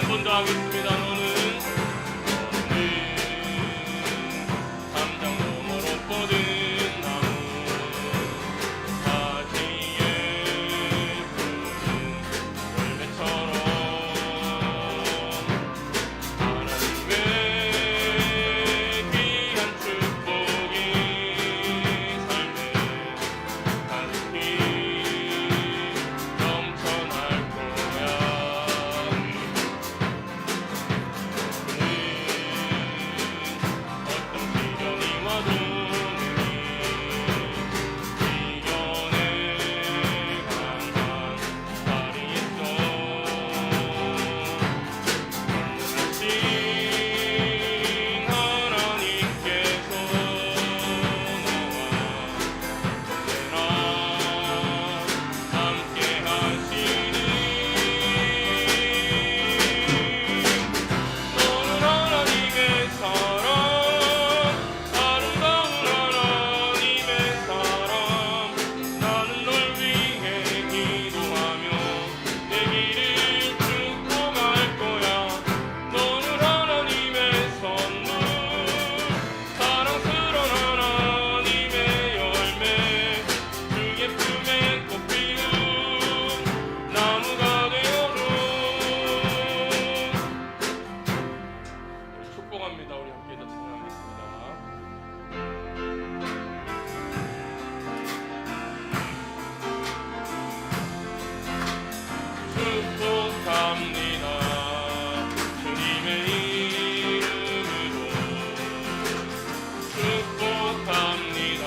한 번 더 하겠습니다. 너는 담장 너머로 뻗은 나무 가지에 푸른 열매처럼 하나님의 귀한 축복이 삶에 가득히 넘쳐날 거야. 어떤 시련이 와도 이겨낼 강한 발이 있어. 하신 하나님께서 너와 언제나 함께 하시니 너는 하나님의 사랑, 아름다운 하나님의 사랑. 나는 널 위해 기도하며 내 길을 축복할 거야. 너는 하나님의 선물, 사랑스러운 하나님의 열매, 그 예쁨에 꽃피운 나무가 되어줘. 축복합니다. 우리 함께 더 찬양하겠습니다. 축복합니다. 주님의 이름으로 축복합니다.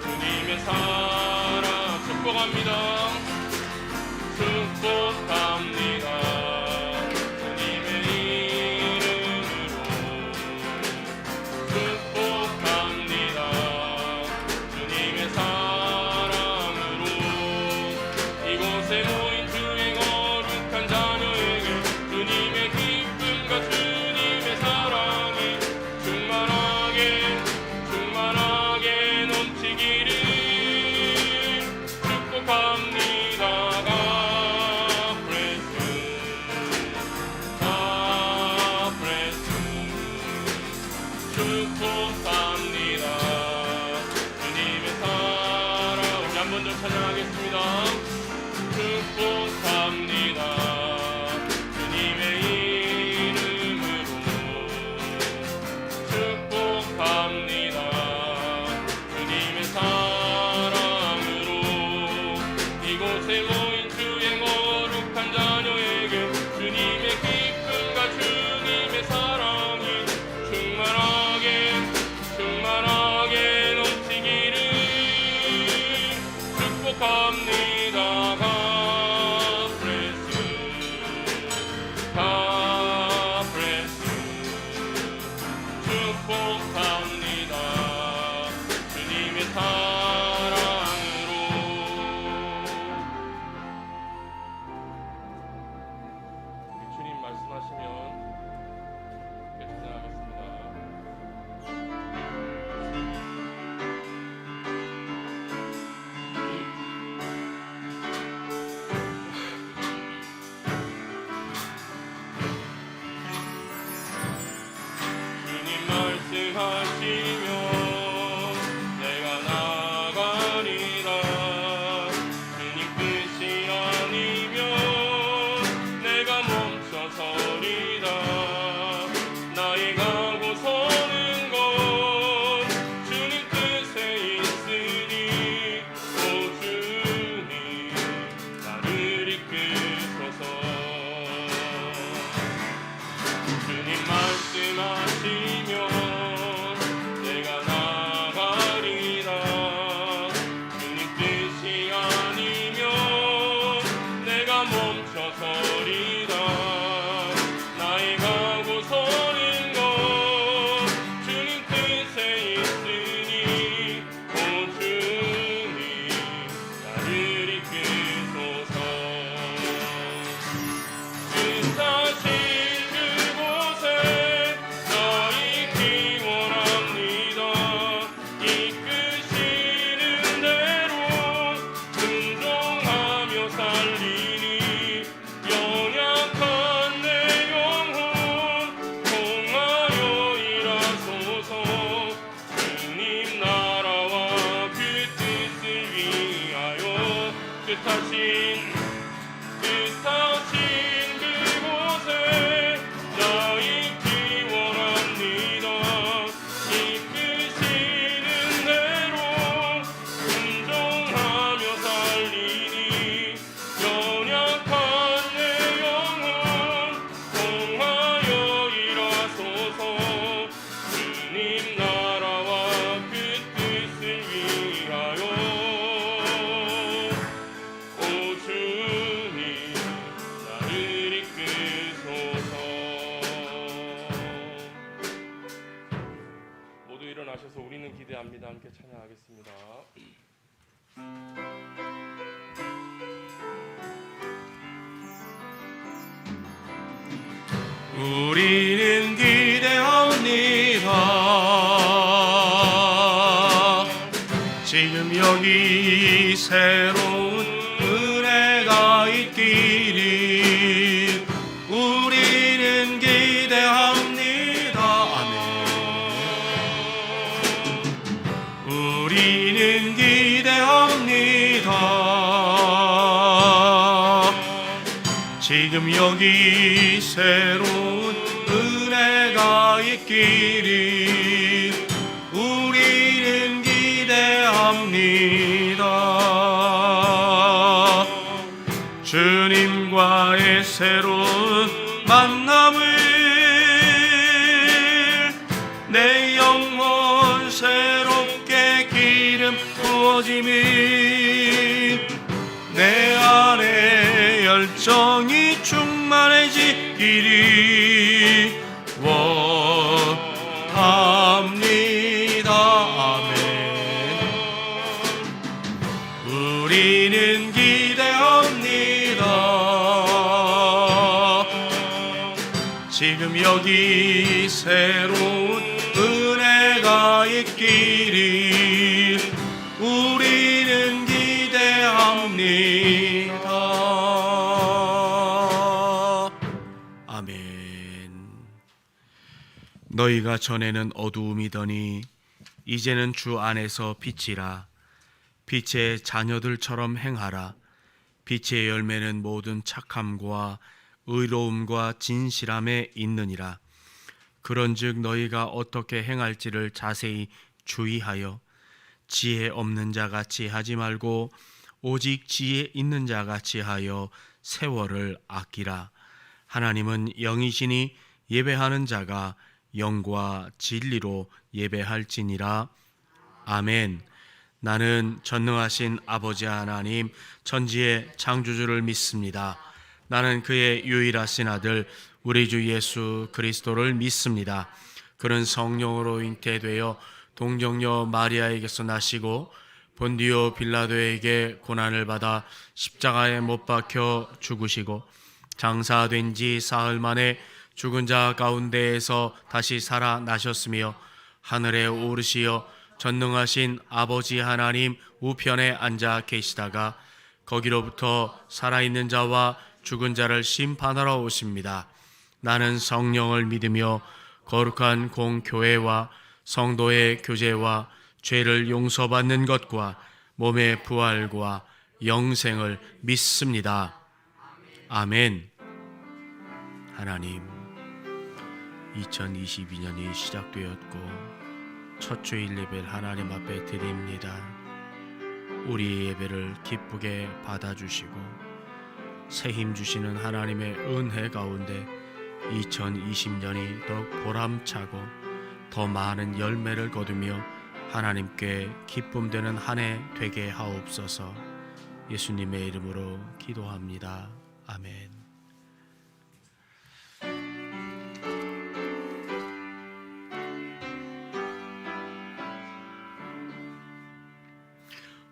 주님의 사랑 축복합니다. 축복합니다. 주님의 이름으로 축복합니다. 주님의 사랑으로 이곳에 모인 주의 거룩한 자녀에게 주님의 기쁨과 주님의 사랑이 충만하게 충만하게 넘치기를 축복합니다. God bless you. God bless you. 축복합니다. 주님의 사랑. 우리 한 번 더 찬양하겠습니다. 축복합니다. 주님의 이름으로 축복합니다. 주님의 사랑으로 이곳에 모인 주의 거룩한 자녀에게 주님의 기쁨과 주님의 사랑이 충만하게 충만하게 넘치기를 축복합니다. God bless you. God bless you. 축복합니다. 주님의 사랑으로. 우리 주님 말씀하시면 이렇게 찬양하겠습니다. 주님 말씀하시면 내가 나가리라. 주님 뜻이 아니면 내가 멈춰서리라. 나의 가고 서는 건 주님 뜻에 있으니 오 주님 나를 이끄소서. 주님 말씀하시면 내가 나가리라. 주님 뜻이 아니면 내가 멈춰서리라. 예배합니다. 함께 찬양하겠습니다. 우리는 기대합니다. 지금 여기 새로운 은혜가 있기를 우리는 기대합니다. 아멘. 우리는 기대합니다. 지금 여기 새로운 은혜가 있기를 우리는 기대합니다. 주님과의 새로운 만남을 내 영혼 새롭게 기름 부어짐을 내 안에 열정이 충만해지기를 원합니다. 아멘. 우리는 기대합니다. 지금 여기 새로운 은혜가 있기를 우리는 기대합니다. 아멘. 너희가 전에는 어두움이더니 이제는 주 안에서 빛이라. 빛의 자녀들처럼 행하라. 빛의 열매는 모든 착함과 의로움과 진실함에 있느니라. 그런즉 너희가 어떻게 행할지를 자세히 주의하여 지혜 없는 자같이 하지 말고 오직 지혜 있는 자같이 하여 세월을 아끼라. 하나님은 영이시니 예배하는 자가 영과 진리로 예배할지니라. 아멘. 나는 전능하신 아버지 하나님 천지의 창조주를 믿습니다. 나는 그의 유일하신 아들 우리 주 예수 그리스도를 믿습니다. 그는 성령으로 잉태되어 동정녀 마리아에게서 나시고 본디오 빌라도에게 고난을 받아 십자가에 못 박혀 죽으시고 장사된 지 사흘 만에 죽은 자 가운데에서 다시 살아나셨으며 하늘에 오르시어 전능하신 아버지 하나님 우편에 앉아 계시다가 거기로부터 살아있는 자와 죽은 자를 심판하러 오십니다. 나는 성령을 믿으며 거룩한 공교회와 성도의 교제와 죄를 용서받는 것과 몸의 부활과 영생을 믿습니다. 아멘. 하나님, 2022년이 시작되었고 첫 주일 예배를 하나님 앞에 드립니다. 우리의 예배를 기쁘게 받아주시고 새 힘 주시는 하나님의 은혜 가운데 2020년이 더욱 보람차고 더 많은 열매를 거두며 하나님께 기쁨되는 한 해 되게 하옵소서. 예수님의 이름으로 기도합니다. 아멘.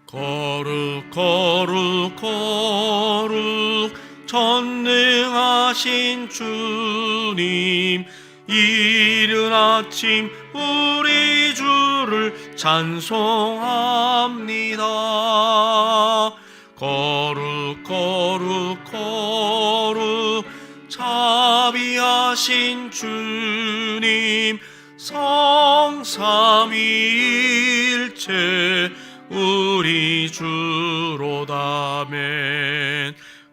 거룩 거룩 거룩 전능하신 주님, 이른 아침 우리 주를 찬송합니다. 거룩 거룩 거룩 자비하신 주님, 성삼위일체 우리 주로다멘.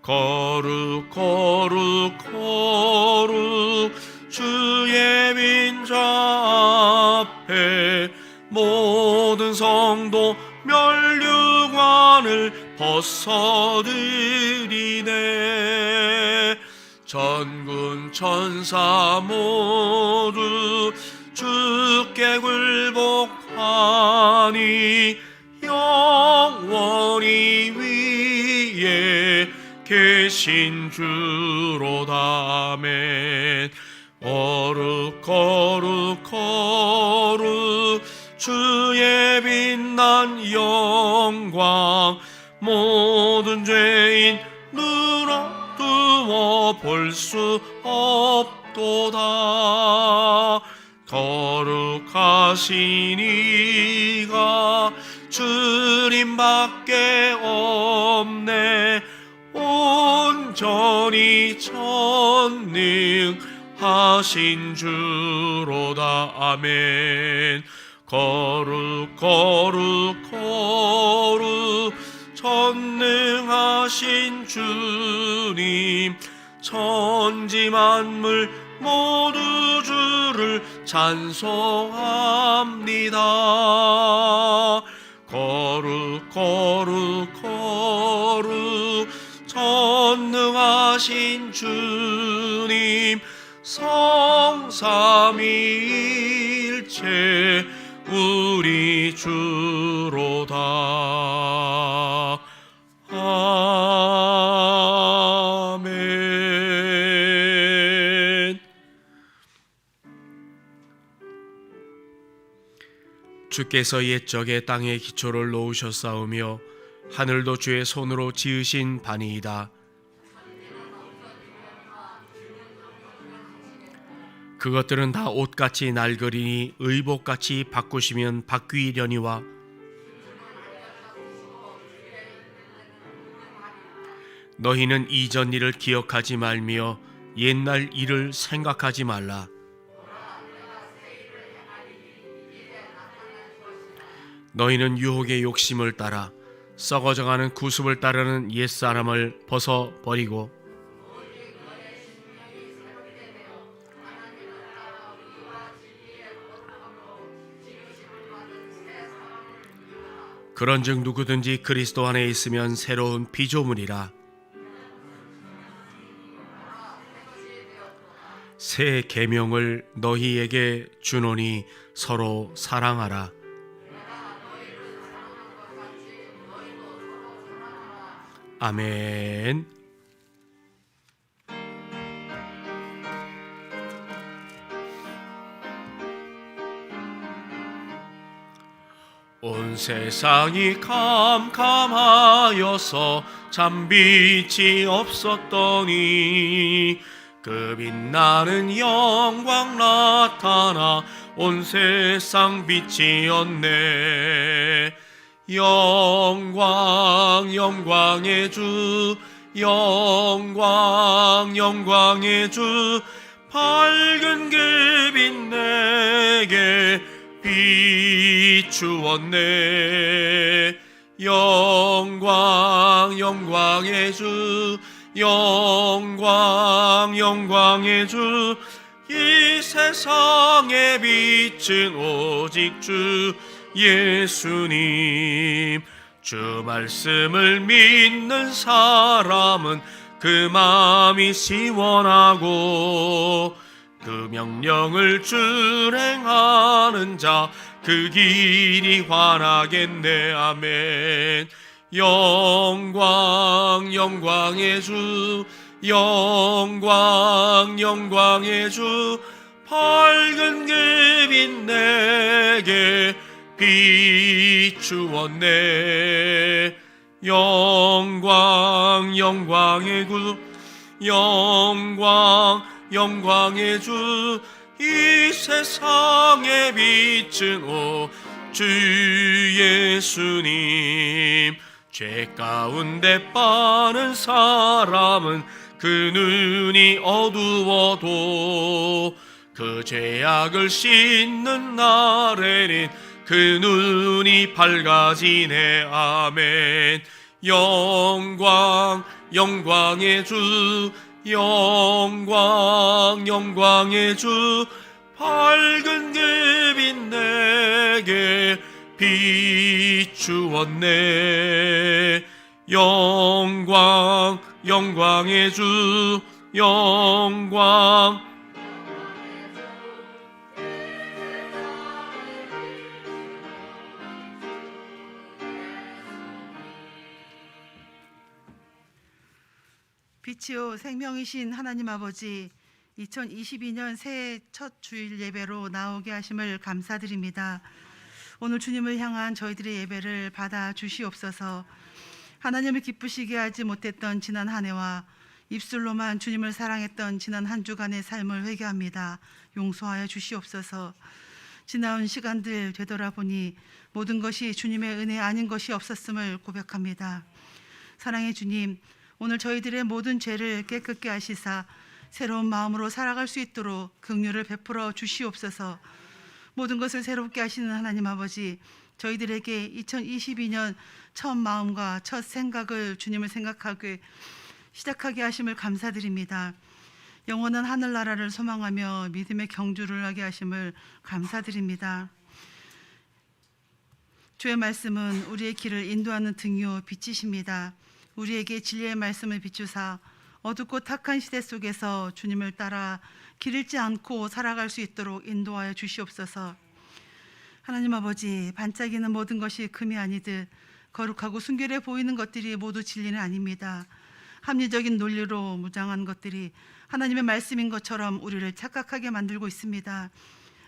거룩 거룩 거룩 주의 빈자 앞에 모든 성도 멸류관을 벗어드리네. 전군 천사 모두 주께 굴복하니 영원히 위에 계신 주로다멘. 거룩 거룩 거룩 주의 없도다. 거룩하신 이가 주님밖에 없네. 온전히 전능하신 주로다. 아멘. 거룩 거룩 거룩 전능하신 주님, 천지 만물 모두 주를 찬송합니다. 거룩 거룩 거룩 전능하신 주님, 성삼위일체 우리 주로다. 아멘. 주께서 옛적에 땅에 기초를 놓으셨사오며 하늘도 주의 손으로 지으신 바니이다. 그것들은 다 옷같이 낡으리니 의복같이 바꾸시면 바뀌려니와 너희는 이전 일을 기억하지 말며 옛날 일을 생각하지 말라. 너희는 유혹의 욕심을 따라 썩어져가는 구습을 따르는 옛사람을 벗어버리고 그런즉 누구든지 그리스도 안에 있으면 새로운 피조물이라. 새 계명을 너희에게 주노니 서로 사랑하라. 아멘. 온 세상이 캄캄하여서 잠빛이 없었더니 그 빛나는 영광 나타나 온 세상 빛이었네. 영광 영광의 주, 영광 영광의 주, 밝은 그 빛 내게 비추었네. 영광 영광의 주, 영광 영광의 주, 이 세상의 빛은 오직 주 예수님. 주 말씀을 믿는 사람은 그 마음이 시원하고 그 명령을 준행하는 자 그 길이 환하겠네. 아멘. 영광 영광의 주, 영광 영광의 주, 밝은 그 빛 내게 비추었네. 영광 영광의 주, 영광 영광의 주, 이 세상의 빛은 주 예수님. 죄 가운데 빠는 사람은 그 눈이 어두워도 그 죄악을 씻는 날에는 그 눈이 밝아지네. 아멘. 영광 영광의 주, 영광 영광의 주, 밝은 그 빛 내게 비추었네. 영광 영광의 주, 영광 빛이요 생명이신 하나님 아버지, 2022년 새해 첫 주일 예배로 나오게 하심을 감사드립니다. 오늘 주님을 향한 저희들의 예배를 받아 주시옵소서. 하나님을 기쁘시게 하지 못했던 지난 한 해와 입술로만 주님을 사랑했던 지난 한 주간의 삶을 회개합니다. 용서하여 주시옵소서. 지나온 시간들 되돌아보니 모든 것이 주님의 은혜 아닌 것이 없었음을 고백합니다. 사랑의 주님, 오늘 저희들의 모든 죄를 깨끗게 하시사 새로운 마음으로 살아갈 수 있도록 긍휼을 베풀어 주시옵소서. 모든 것을 새롭게 하시는 하나님 아버지, 저희들에게 2022년 첫 마음과 첫 생각을 주님을 생각하게 시작하게 하심을 감사드립니다. 영원한 하늘나라를 소망하며 믿음의 경주를 하게 하심을 감사드립니다. 주의 말씀은 우리의 길을 인도하는 등이요 빛이십니다. 우리에게 진리의 말씀을 비추사 어둡고 탁한 시대 속에서 주님을 따라 길 잃지 않고 살아갈 수 있도록 인도하여 주시옵소서. 하나님 아버지, 반짝이는 모든 것이 금이 아니듯 거룩하고 순결해 보이는 것들이 모두 진리는 아닙니다. 합리적인 논리로 무장한 것들이 하나님의 말씀인 것처럼 우리를 착각하게 만들고 있습니다.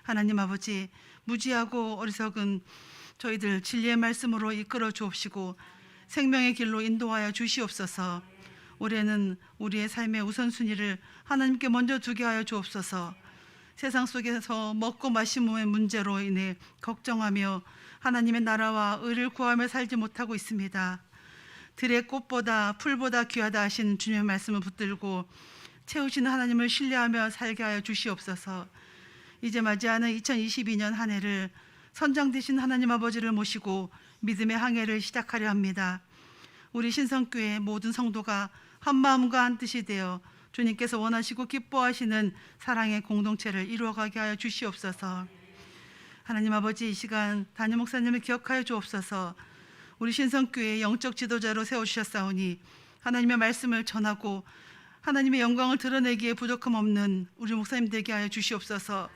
하나님 아버지, 무지하고 어리석은 저희들 진리의 말씀으로 이끌어 주옵시고 생명의 길로 인도하여 주시옵소서. 올해는 우리의 삶의 우선순위를 하나님께 먼저 두게 하여 주옵소서. 세상 속에서 먹고 마심의 문제로 인해 걱정하며 하나님의 나라와 의를 구하며 살지 못하고 있습니다. 들의 꽃보다 풀보다 귀하다 하신 주님의 말씀을 붙들고 채우시는 하나님을 신뢰하며 살게 하여 주시옵소서. 이제 맞이하는 2022년 한 해를 선장 되신 하나님 아버지를 모시고 믿음의 항해를 시작하려 합니다. 우리 신성교회 모든 성도가 한 마음과 한 뜻이 되어 주님께서 원하시고 기뻐하시는 사랑의 공동체를 이루어가게 하여 주시옵소서. 하나님 아버지, 이 시간 담임 목사님을 기억하여 주옵소서. 우리 신성교회의 영적 지도자로 세워주셨사오니 하나님의 말씀을 전하고 하나님의 영광을 드러내기에 부족함 없는 우리 목사님 되게 하여 주시옵소서.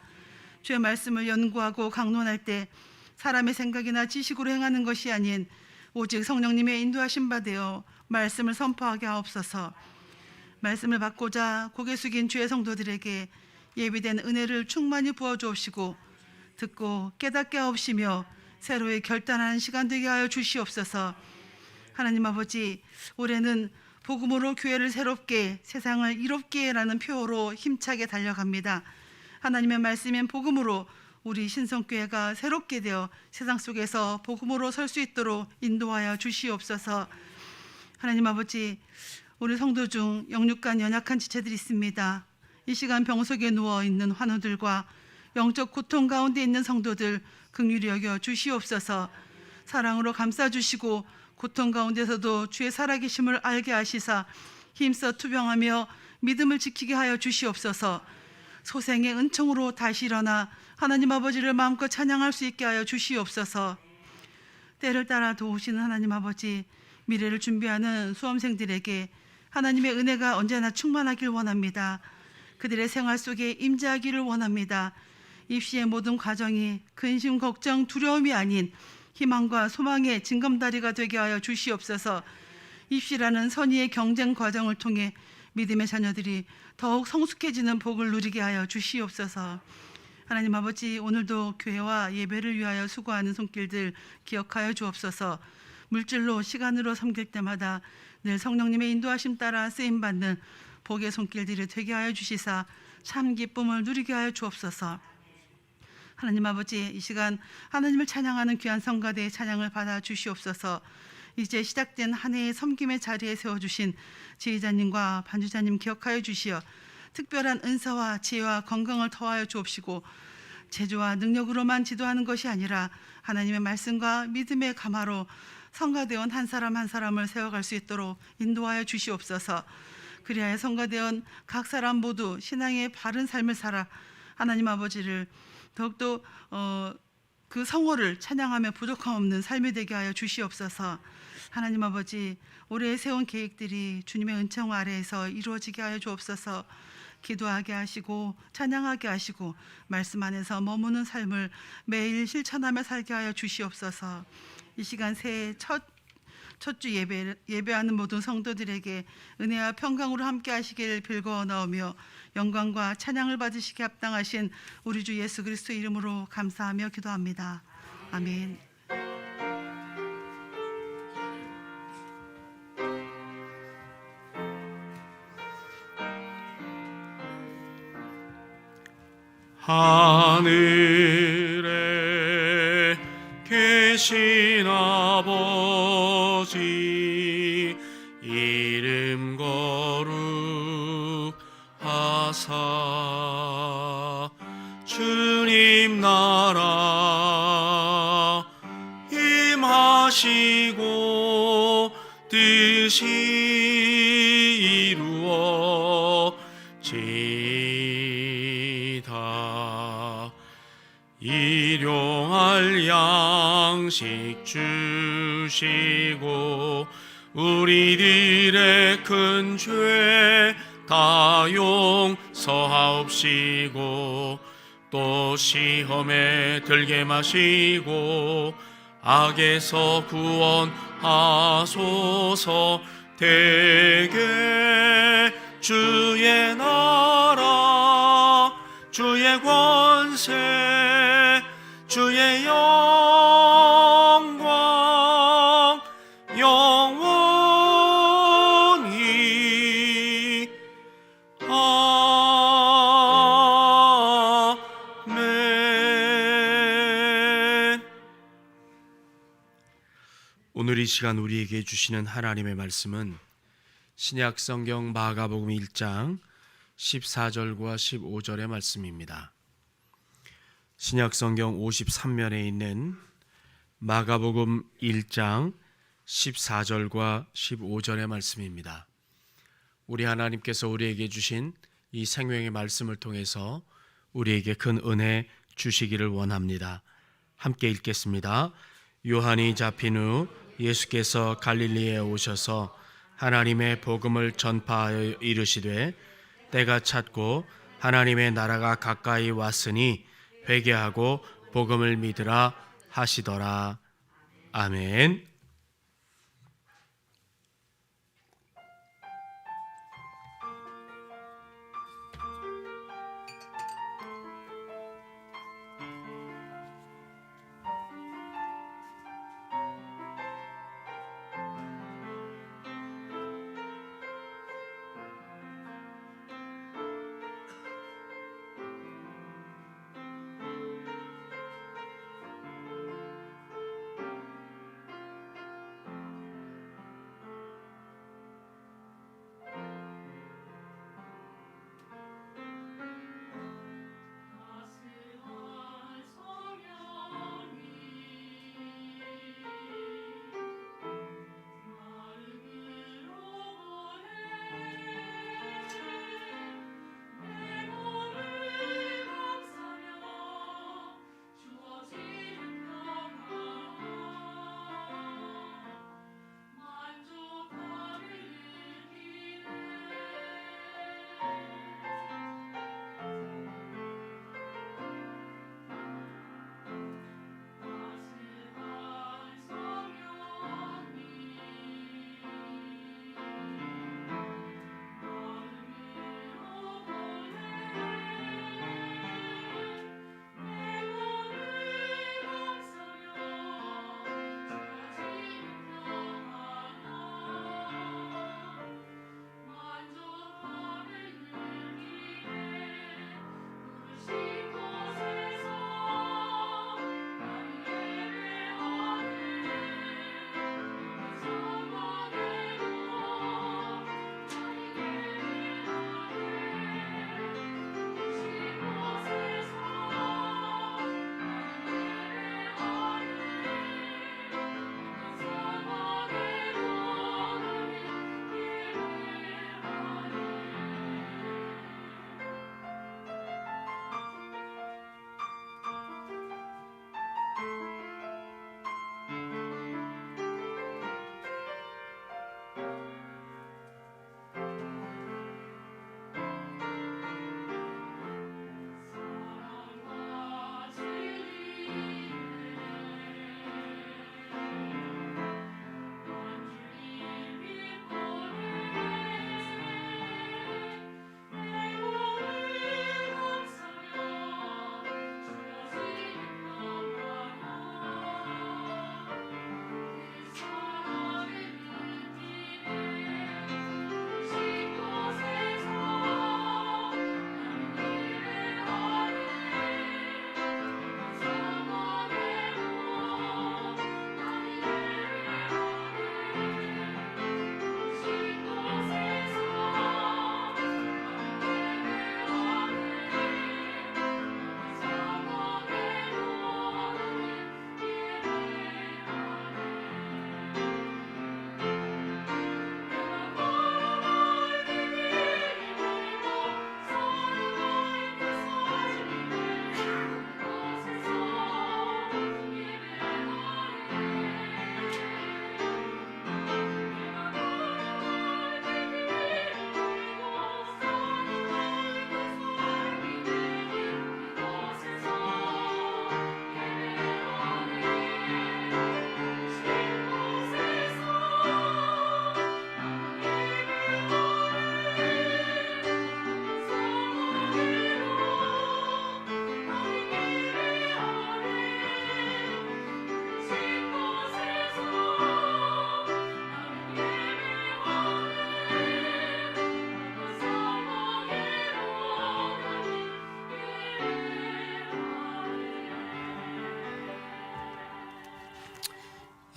주의 말씀을 연구하고 강론할 때 사람의 생각이나 지식으로 행하는 것이 아닌 오직 성령님의 인도하심 바 되어 말씀을 선포하게 하옵소서. 말씀을 받고자 고개 숙인 주의 성도들에게 예비된 은혜를 충만히 부어주옵시고 듣고 깨닫게 하옵시며 새로이 결단하는 시간 되게 하여 주시옵소서. 하나님 아버지, 올해는 복음으로 교회를 새롭게 세상을 이롭게라는 표어로 힘차게 달려갑니다. 하나님의 말씀인 복음으로 우리 신성교회가 새롭게 되어 세상 속에서 복음으로 설 수 있도록 인도하여 주시옵소서. 하나님 아버지, 우리 성도 중 영육간 연약한 지체들이 있습니다. 이 시간 병석에 누워있는 환우들과 영적 고통 가운데 있는 성도들 긍휼히 여겨 주시옵소서. 사랑으로 감싸주시고 고통 가운데서도 주의 살아계심을 알게 하시사 힘써 투병하며 믿음을 지키게 하여 주시옵소서. 소생의 은총으로 다시 일어나 하나님 아버지를 마음껏 찬양할 수 있게 하여 주시옵소서. 때를 따라 도우시는 하나님 아버지, 미래를 준비하는 수험생들에게 하나님의 은혜가 언제나 충만하길 원합니다. 그들의 생활 속에 임재하기를 원합니다. 입시의 모든 과정이 근심, 걱정, 두려움이 아닌 희망과 소망의 징검다리가 되게 하여 주시옵소서. 입시라는 선의의 경쟁 과정을 통해 믿음의 자녀들이 더욱 성숙해지는 복을 누리게 하여 주시옵소서. 하나님 아버지, 오늘도 교회와 예배를 위하여 수고하는 손길들 기억하여 주옵소서. 물질로 시간으로 섬길 때마다 늘 성령님의 인도하심 따라 쓰임받는 복의 손길들이 되게 하여 주시사 참 기쁨을 누리게 하여 주옵소서. 하나님 아버지, 이 시간 하나님을 찬양하는 귀한 성가대의 찬양을 받아 주시옵소서. 이제 시작된 한 해의 섬김의 자리에 세워주신 지휘자님과 반주자님 기억하여 주시어 특별한 은사와 지혜와 건강을 더하여 주옵시고 재주와 능력으로만 지도하는 것이 아니라 하나님의 말씀과 믿음의 가마로 성가대원 한 사람 한 사람을 세워갈 수 있도록 인도하여 주시옵소서. 그리하여 성가대원 각 사람 모두 신앙의 바른 삶을 살아 하나님 아버지를 더욱더 그 성호를 찬양하며 부족함 없는 삶이 되게 하여 주시옵소서. 하나님 아버지, 올해 세운 계획들이 주님의 은총 아래에서 이루어지게 하여 주옵소서. 기도하게 하시고 찬양하게 하시고 말씀 안에서 머무는 삶을 매일 실천하며 살게 하여 주시옵소서. 이 시간 새해 첫 주 예배하는 모든 성도들에게 은혜와 평강으로 함께 하시길 빌거나오며 영광과 찬양을 받으시기 합당하신 우리 주 예수 그리스도 이름으로 감사하며 기도합니다. 아멘. 하늘에 계신 아버지 이름 거룩하사 주님 나라 임하시고 뜻이 이루어지이다. 일용할 양식 주시고 우리들의 큰 죄 다 용서하옵시고 또 시험에 들게 마시고 악에서 구원하소서. 대개 주의 나라 주의 권세 주의 영광 영원히 아멘. 오늘 이 시간 우리에게 주시는 하나님의 말씀은 신약 성경 마가복음 1장 14절과 15절의 말씀입니다. 신약 성경 53면에 있는 마가복음 1장 14절과 15절의 말씀입니다. 우리 하나님께서 우리에게 주신 이 생명의 말씀을 통해서 우리에게 큰 은혜 주시기를 원합니다. 함께 읽겠습니다. 요한이 잡힌 후 예수께서 갈릴리에 오셔서 하나님의 복음을 전파하여 이르시되 때가 찼고 하나님의 나라가 가까이 왔으니 회개하고 복음을 믿으라 하시더라. 아멘.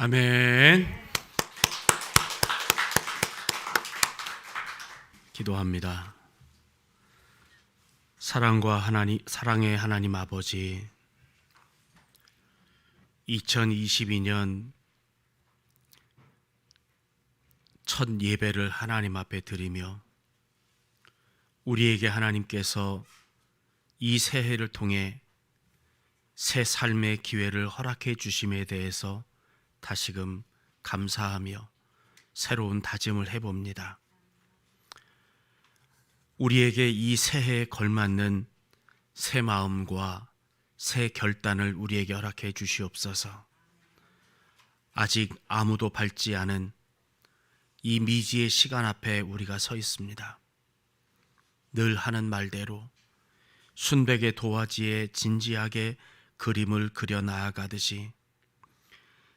아멘. 기도합니다. 사랑의 하나님 아버지, 2022년 첫 예배를 하나님 앞에 드리며 우리에게 하나님께서 이 새해를 통해 새 삶의 기회를 허락해 주심에 대해서 다시금 감사하며 새로운 다짐을 해봅니다. 우리에게 이 새해에 걸맞는 새 마음과 새 결단을 우리에게 허락해 주시옵소서. 아직 아무도 밟지 않은 이 미지의 시간 앞에 우리가 서 있습니다. 늘 하는 말대로 순백의 도화지에 진지하게 그림을 그려 나아가듯이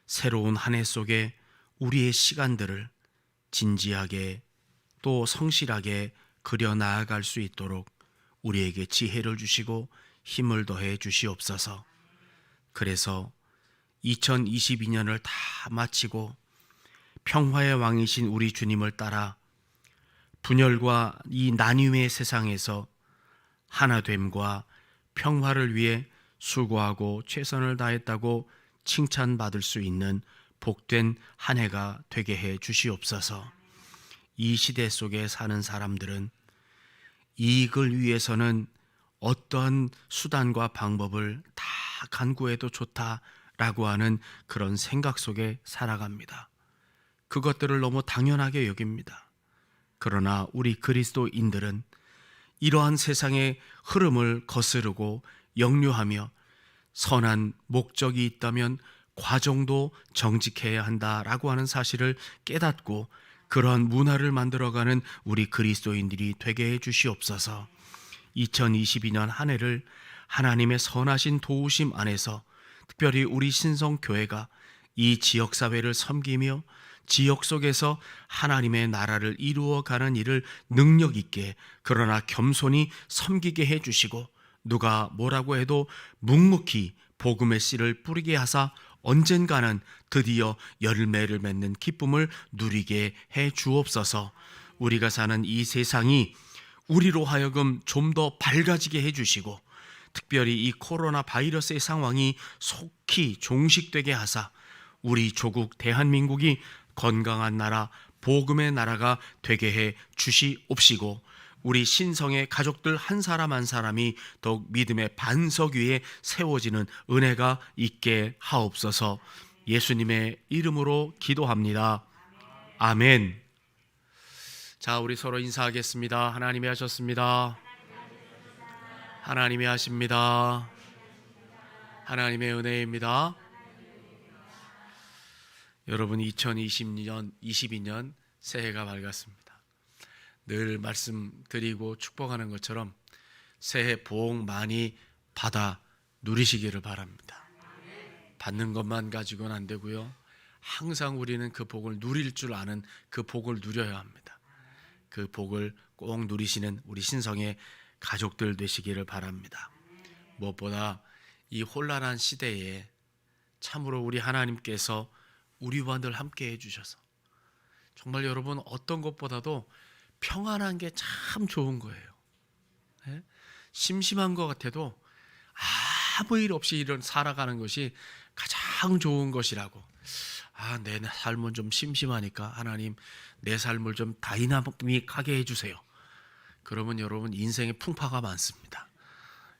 새로운 한 해 속에 우리의 시간들을 진지하게 또 성실하게 그려 나아갈 수 있도록 우리에게 지혜를 주시고 힘을 더해 주시옵소서. 그래서 2022년을 다 마치고 평화의 왕이신 우리 주님을 따라 분열과 이 나눔의 세상에서 하나됨과 평화를 위해 수고하고 최선을 다했다고 칭찬받을 수 있는 복된 한 해가 되게 해 주시옵소서. 이 시대 속에 사는 사람들은 이익을 위해서는 어떠한 수단과 방법을 다 간구해도 좋다라고 하는 그런 생각 속에 살아갑니다. 그것들을 너무 당연하게 여깁니다. 그러나 우리 그리스도인들은 이러한 세상의 흐름을 거스르고 역류하며 선한 목적이 있다면 과정도 정직해야 한다라고 하는 사실을 깨닫고 그러한 문화를 만들어가는 우리 그리스도인들이 되게 해 주시옵소서. 2022년 한 해를 하나님의 선하신 도우심 안에서 특별히 우리 신성교회가 이 지역사회를 섬기며 지역 속에서 하나님의 나라를 이루어가는 일을 능력 있게 그러나 겸손히 섬기게 해주시고 누가 뭐라고 해도 묵묵히 복음의 씨를 뿌리게 하사 언젠가는 드디어 열매를 맺는 기쁨을 누리게 해 주옵소서. 우리가 사는 이 세상이 우리로 하여금 좀 더 밝아지게 해주시고 특별히 이 코로나 바이러스의 상황이 속히 종식되게 하사 우리 조국 대한민국이 건강한 나라, 복음의 나라가 되게 해 주시옵시고 우리 신성의 가족들 한 사람 한 사람이 더욱 믿음의 반석 위에 세워지는 은혜가 있게 하옵소서. 예수님의 이름으로 기도합니다. 아멘. 자, 우리 서로 인사하겠습니다. 하나님이 하셨습니다. 하나님이 하십니다. 하나님의 은혜입니다. 여러분 2022년 새해가 밝았습니다. 늘 말씀드리고 축복하는 것처럼 새해 복 많이 받아 누리시기를 바랍니다. 받는 것만 가지고는 안 되고요. 항상 우리는 그 복을 누릴 줄 아는 그 복을 누려야 합니다. 그 복을 꼭 누리시는 우리 신성의 가족들 되시기를 바랍니다. 무엇보다 이 혼란한 시대에 참으로 우리 하나님께서 우리와 늘 함께 해주셔서 정말 여러분 어떤 것보다도 평안한 게 참 좋은 거예요. 네? 심심한 것 같아도 아무 일 없이 이런 살아가는 것이 가장 좋은 것이라고. 내 삶은 좀 심심하니까 하나님 내 삶을 좀 다이나믹하게 해주세요. 그러면 여러분 인생에 풍파가 많습니다.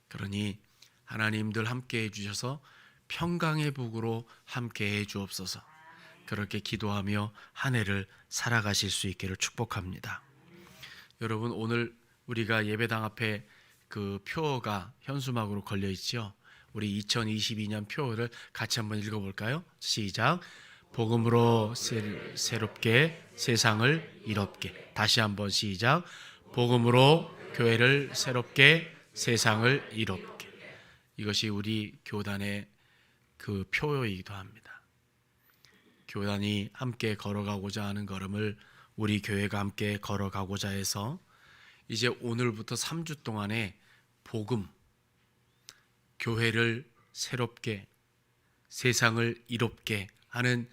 그러니 하나님들 함께 해주셔서 평강의 복으로 함께 해주옵소서. 그렇게 기도하며 한 해를 살아가실 수 있기를 축복합니다. 여러분 오늘 우리가 예배당 앞에 그 표어가 현수막으로 걸려 있죠. 우리 2022년 표어를 같이 한번 읽어볼까요? 시작. 복음으로 새롭게 세상을 이롭게. 다시 한번 시작. 복음으로 교회를 새롭게 세상을 이롭게. 이것이 우리 교단의 그 표어이기도 합니다. 교단이 함께 걸어가고자 하는 걸음을 우리 교회가 함께 걸어가고자 해서 이제 오늘부터 3주 동안에 복음, 교회를 새롭게 세상을 이롭게 하는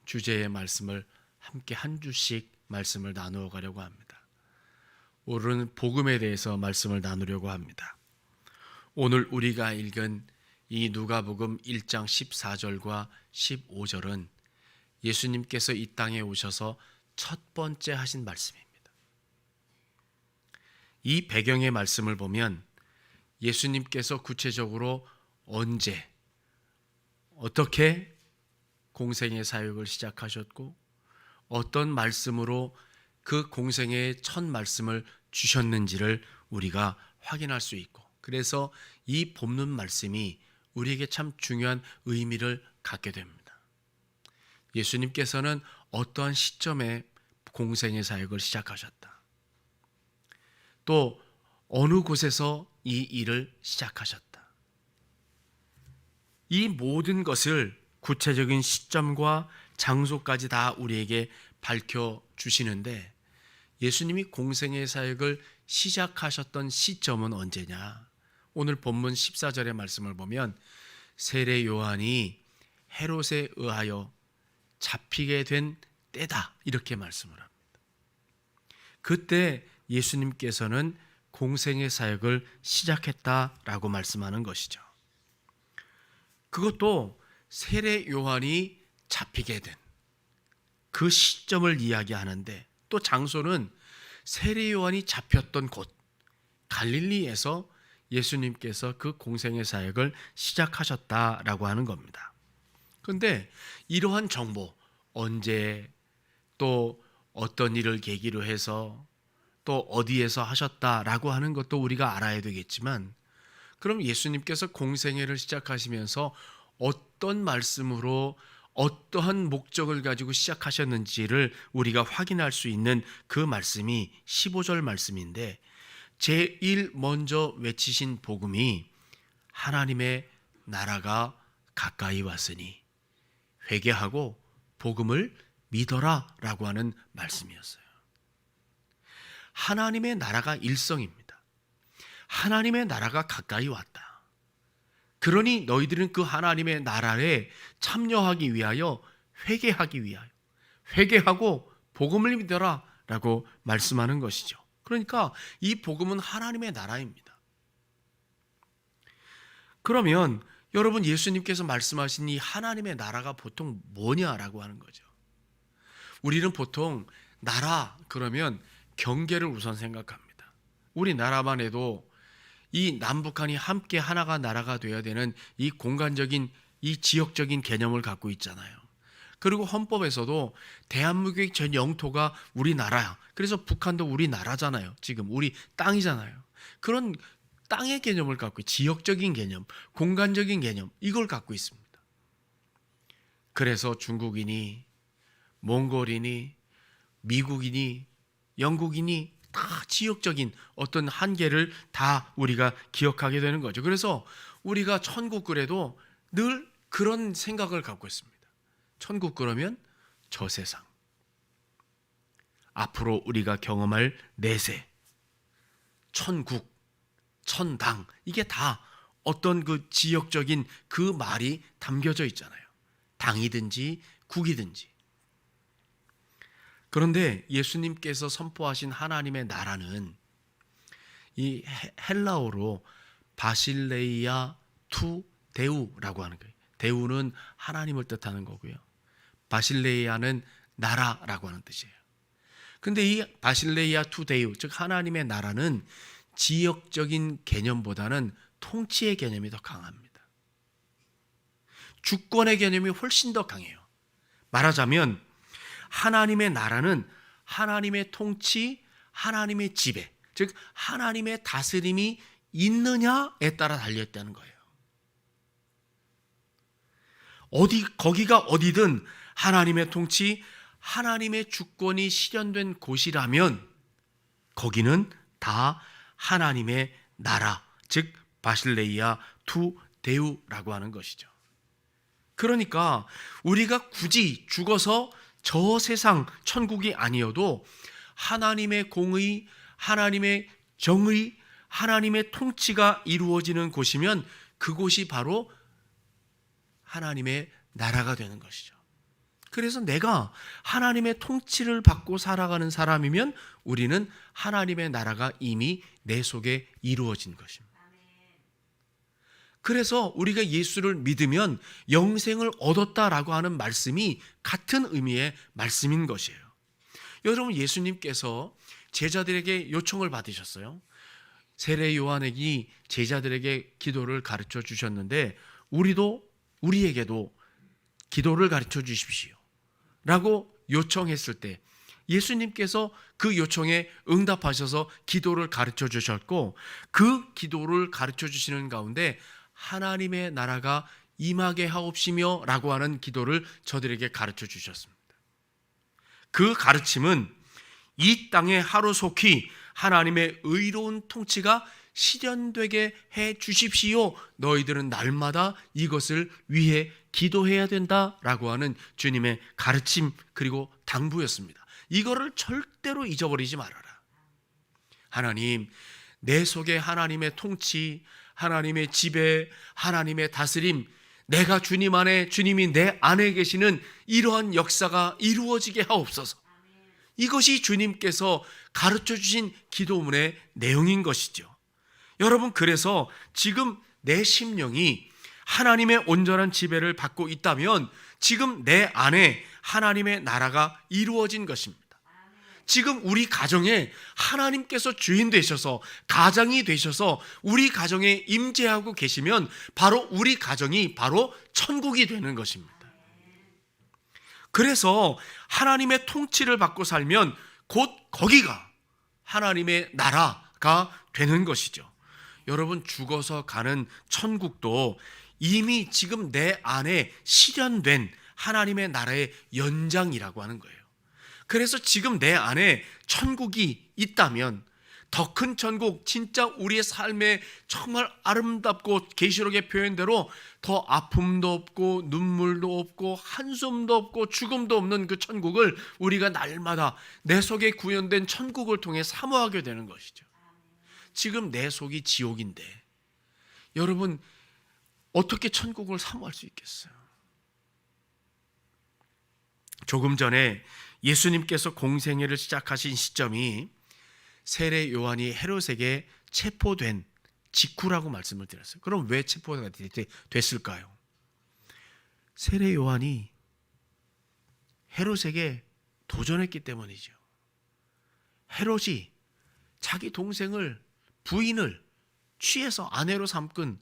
주제의 말씀을 함께 한 주씩 말씀을 나누어 가려고 합니다. 오늘은 복음에 대해서 말씀을 나누려고 합니다. 오늘 우리가 읽은 이 누가복음 1장 14절과 15절은 예수님께서 이 땅에 오셔서 첫 번째 하신 말씀입니다. 이 배경의 말씀을 보면 예수님께서 구체적으로 언제, 어떻게 공생의 사역을 시작하셨고 어떤 말씀으로 그 공생의 첫 말씀을 주셨는지를 우리가 확인할 수 있고, 그래서 이 본문 말씀이 우리에게 참 중요한 의미를 갖게 됩니다. 예수님께서는 어떠한 시점에 공생의 사역을 시작하셨다. 또 어느 곳에서 이 일을 시작하셨다. 이 모든 것을 구체적인 시점과 장소까지 다 우리에게 밝혀주시는데, 예수님이 공생의 사역을 시작하셨던 시점은 언제냐? 오늘 본문 14절의 말씀을 보면 세례 요한이 헤롯에 의하여 잡히게 된 때다, 이렇게 말씀을 합니다. 그때 예수님께서는 공생의 사역을 시작했다라고 말씀하는 것이죠. 그것도 세례 요한이 잡히게 된 그 시점을 이야기하는데, 또 장소는 세례 요한이 잡혔던 곳 갈릴리에서 예수님께서 그 공생의 사역을 시작하셨다라고 하는 겁니다. 그런데 이러한 정보, 언제 또 어떤 일을 계기로 해서 또 어디에서 하셨다라고 하는 것도 우리가 알아야 되겠지만, 그럼 예수님께서 공생애를 시작하시면서 어떤 말씀으로 어떠한 목적을 가지고 시작하셨는지를 우리가 확인할 수 있는 그 말씀이 15절 말씀인데, 제일 먼저 외치신 복음이 하나님의 나라가 가까이 왔으니 회개하고 복음을 믿어라 라고 하는 말씀이었어요. 하나님의 나라가 일성입니다. 하나님의 나라가 가까이 왔다. 그러니 너희들은 그 하나님의 나라에 참여하기 위하여 회개하기 위하여 회개하고 복음을 믿어라 라고 말씀하는 것이죠. 그러니까 이 복음은 하나님의 나라입니다. 그러면 여러분, 예수님께서 말씀하신 이 하나님의 나라가 보통 뭐냐라고 하는 거죠. 우리는 보통 나라 그러면 경계를 우선 생각합니다. 우리나라만 해도 이 남북한이 함께 하나가 나라가 되어야 되는 이 공간적인, 이 지역적인 개념을 갖고 있잖아요. 그리고 헌법에서도 대한민국의 전 영토가 우리나라야. 그래서 북한도 우리나라잖아요. 지금 우리 땅이잖아요. 그런 땅의 개념을 갖고, 지역적인 개념, 공간적인 개념, 이걸 갖고 있습니다. 그래서 중국인이, 몽골인이, 미국인이, 영국인이 다 지역적인 어떤 한계를 다 우리가 기억하게 되는 거죠. 그래서 우리가 천국 그래도 늘 그런 생각을 갖고 있습니다. 천국 그러면 저 세상, 앞으로 우리가 경험할 내세, 천국, 천당, 이게 다 어떤 그 지역적인 그 말이 담겨져 있잖아요. 당이든지 국이든지. 그런데 예수님께서 선포하신 하나님의 나라는 이 헬라어로 바실레이아 투 데우라고 하는 거예요. 데우는 하나님을 뜻하는 거고요. 바실레이아는 나라라고 하는 뜻이에요. 근데 이 바실레이아 투 데우, 즉 하나님의 나라는 지역적인 개념보다는 통치의 개념이 더 강합니다. 주권의 개념이 훨씬 더 강해요. 말하자면 하나님의 나라는 하나님의 통치, 하나님의 지배, 즉 하나님의 다스림이 있느냐에 따라 달려있다는 거예요. 거기가 어디든 하나님의 통치, 하나님의 주권이 실현된 곳이라면 거기는 다 하나님의 나라, 즉 바실레이아 투 데우라고 하는 것이죠. 그러니까 우리가 굳이 죽어서 저 세상 천국이 아니어도 하나님의 공의, 하나님의 정의, 하나님의 통치가 이루어지는 곳이면 그곳이 바로 하나님의 나라가 되는 것이죠. 그래서 내가 하나님의 통치를 받고 살아가는 사람이면 우리는 하나님의 나라가 이미 내 속에 이루어진 것입니다. 그래서 우리가 예수를 믿으면 영생을 얻었다라고 하는 말씀이 같은 의미의 말씀인 것이에요. 여러분, 예수님께서 제자들에게 요청을 받으셨어요. 세례 요한에게 제자들에게 기도를 가르쳐 주셨는데 우리에게도 기도를 가르쳐 주십시오 라고 요청했을 때 예수님께서 그 요청에 응답하셔서 기도를 가르쳐 주셨고, 그 기도를 가르쳐 주시는 가운데 하나님의 나라가 임하게 하옵시며 라고 하는 기도를 저들에게 가르쳐 주셨습니다. 그 가르침은 이 땅에 하루속히 하나님의 의로운 통치가 실현되게 해 주십시오. 너희들은 날마다 이것을 위해 기도해야 된다라고 하는 주님의 가르침 그리고 당부였습니다. 이거를 절대로 잊어버리지 말아라. 하나님, 내 속에 하나님의 통치, 하나님의 지배, 하나님의 다스림, 내가 주님 안에, 주님이 내 안에 계시는 이러한 역사가 이루어지게 하옵소서. 이것이 주님께서 가르쳐 주신 기도문의 내용인 것이죠. 여러분, 그래서 지금 내 심령이 하나님의 온전한 지배를 받고 있다면 지금 내 안에 하나님의 나라가 이루어진 것입니다. 지금 우리 가정에 하나님께서 주인 되셔서, 가장이 되셔서 우리 가정에 임재하고 계시면 바로 우리 가정이 바로 천국이 되는 것입니다. 그래서 하나님의 통치를 받고 살면 곧 거기가 하나님의 나라가 되는 것이죠. 여러분, 죽어서 가는 천국도 이미 지금 내 안에 실현된 하나님의 나라의 연장이라고 하는 거예요. 그래서 지금 내 안에 천국이 있다면 더 큰 천국, 진짜 우리의 삶에 정말 아름답고 계시록의 표현대로 더 아픔도 없고 눈물도 없고 한숨도 없고 죽음도 없는 그 천국을 우리가 날마다 내 속에 구현된 천국을 통해 사모하게 되는 것이죠. 지금 내 속이 지옥인데 여러분, 어떻게 천국을 사모할 수 있겠어요? 조금 전에 예수님께서 공생애를 시작하신 시점이 세례 요한이 헤롯에게 체포된 직후라고 말씀을 드렸어요. 그럼 왜 체포가 됐을까요? 세례 요한이 헤롯에게 도전했기 때문이죠. 헤롯이 자기 동생을, 부인을 취해서 아내로 삼근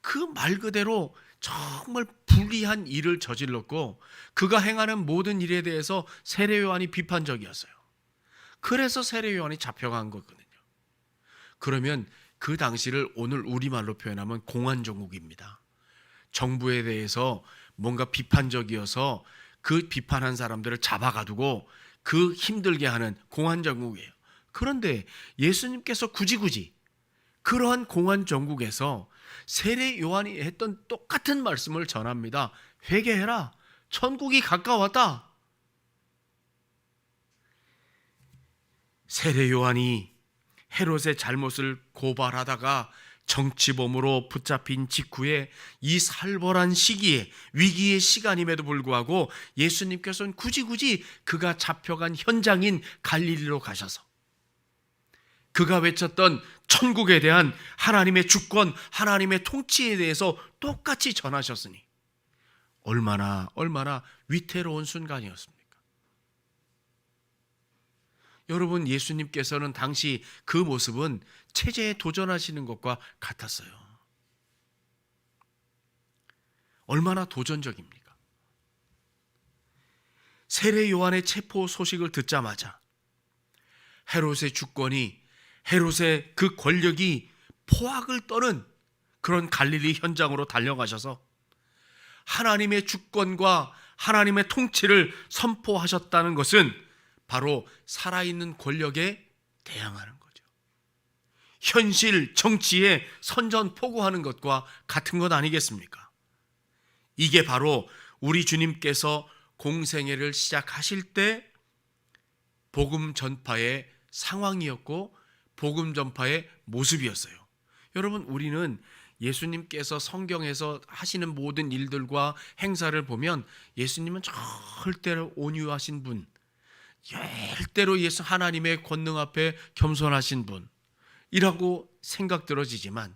그 말 그대로 정말 불의한 일을 저질렀고, 그가 행하는 모든 일에 대해서 세례 요한이 비판적이었어요. 그래서 세례 요한이 잡혀간 거거든요. 그러면 그 당시를 오늘 우리말로 표현하면 공안정국입니다. 정부에 대해서 뭔가 비판적이어서 그 비판한 사람들을 잡아가두고 그 힘들게 하는 공안정국이에요. 그런데 예수님께서 굳이 그러한 공안정국에서 세례 요한이 했던 똑같은 말씀을 전합니다. 회개해라. 천국이 가까웠다. 세례 요한이 헤롯의 잘못을 고발하다가 정치범으로 붙잡힌 직후에 이 살벌한 시기에, 위기의 시간임에도 불구하고 예수님께서는 굳이 그가 잡혀간 현장인 갈릴리로 가셔서 그가 외쳤던 천국에 대한 하나님의 주권, 하나님의 통치에 대해서 똑같이 전하셨으니 얼마나 위태로운 순간이었습니까? 여러분, 예수님께서는 당시 그 모습은 체제에 도전하시는 것과 같았어요. 얼마나 도전적입니까? 세례 요한의 체포 소식을 듣자마자 헤롯의 주권이, 헤롯의 그 권력이 포악을 떠는 그런 갈릴리 현장으로 달려가셔서 하나님의 주권과 하나님의 통치를 선포하셨다는 것은 바로 살아있는 권력에 대항하는 거죠. 현실 정치에 선전포고하는 것과 같은 것 아니겠습니까? 이게 바로 우리 주님께서 공생애를 시작하실 때 복음 전파의 상황이었고 복음 전파의 모습이었어요. 여러분, 우리는 예수님께서 성경에서 하시는 모든 일들과 행사를 보면 예수님은 절대로 온유하신 분, 절대로 예수 하나님의 권능 앞에 겸손하신 분이라고 생각 들어지지만,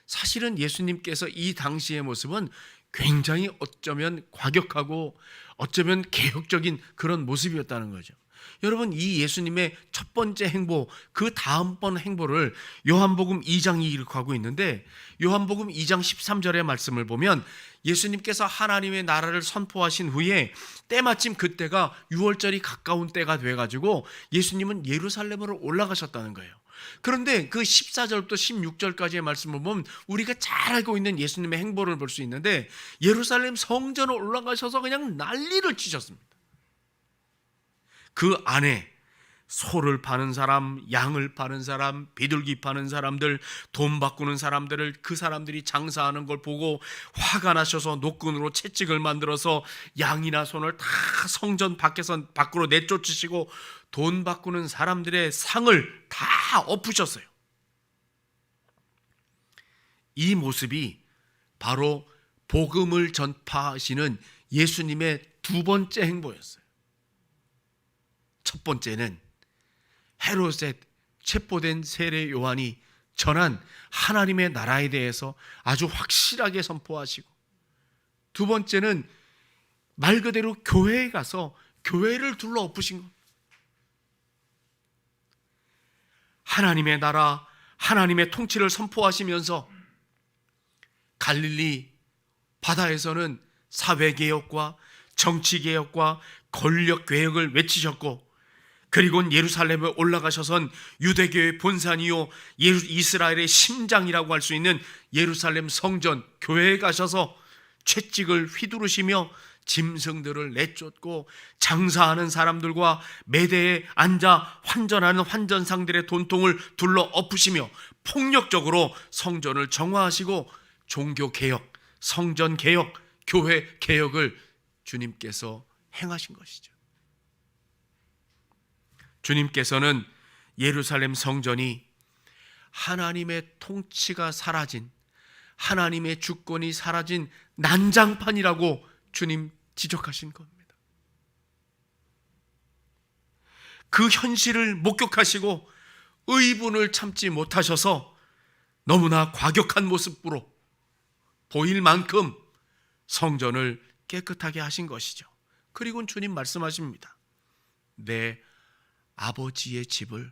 사실은 예수님께서 이 당시의 모습은 굉장히 어쩌면 과격하고 어쩌면 개혁적인 그런 모습이었다는 거죠. 여러분, 이 예수님의 첫 번째 행보, 그 다음번 행보를 요한복음 2장이 기록하고 있는데, 요한복음 2장 13절의 말씀을 보면 예수님께서 하나님의 나라를 선포하신 후에 때마침 그때가 6월절이 가까운 때가 돼가지고 예수님은 예루살렘으로 올라가셨다는 거예요. 그런데 그 14절부터 16절까지의 말씀을 보면 우리가 잘 알고 있는 예수님의 행보를 볼 수 있는데, 예루살렘 성전에 올라가셔서 그냥 난리를 치셨습니다. 그 안에 소를 파는 사람, 양을 파는 사람, 비둘기 파는 사람들, 돈 바꾸는 사람들을, 그 사람들이 장사하는 걸 보고 화가 나셔서 노끈으로 채찍을 만들어서 양이나 손을 다 성전 밖으로 내쫓으시고 돈 바꾸는 사람들의 상을 다 엎으셨어요. 이 모습이 바로 복음을 전파하시는 예수님의 두 번째 행보였어요. 첫 번째는 헤롯에 체포된 세례 요한이 전한 하나님의 나라에 대해서 아주 확실하게 선포하시고, 두 번째는 말 그대로 교회에 가서 교회를 둘러 엎으신 것. 하나님의 나라, 하나님의 통치를 선포하시면서 갈릴리 바다에서는 사회개혁과 정치개혁과 권력개혁을 외치셨고, 그리고 예루살렘에 올라가셔선 유대교의 본산이요 이스라엘의 심장이라고 할 수 있는 예루살렘 성전 교회에 가셔서 채찍을 휘두르시며 짐승들을 내쫓고 장사하는 사람들과 매대에 앉아 환전하는 환전상들의 돈통을 둘러 엎으시며 폭력적으로 성전을 정화하시고 종교개혁, 성전개혁, 교회개혁을 주님께서 행하신 것이죠. 주님께서는 예루살렘 성전이 하나님의 통치가 사라진, 하나님의 주권이 사라진 난장판이라고 주님 지적하신 겁니다. 그 현실을 목격하시고 의분을 참지 못하셔서 너무나 과격한 모습으로 보일 만큼 성전을 깨끗하게 하신 것이죠. 그리고 주님 말씀하십니다. 내 아버지의 집을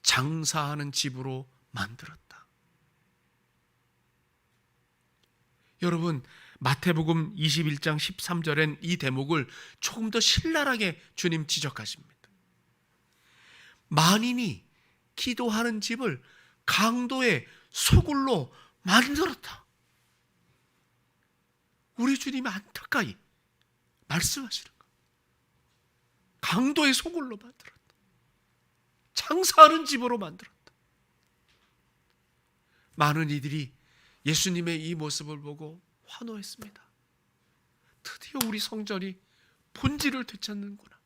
장사하는 집으로 만들었다. 여러분, 마태복음 21장 13절엔 이 대목을 조금 더 신랄하게 주님 지적하십니다. 만인이 기도하는 집을 강도의 소굴로 만들었다. 우리 주님이 안타까이 말씀하시는 것. 강도의 소굴로 만들었다. 장사하는 집으로 만들었다. 많은 이들이 예수님의 이 모습을 보고 환호했습니다. 드디어 우리 성전이 본질을 되찾는구나.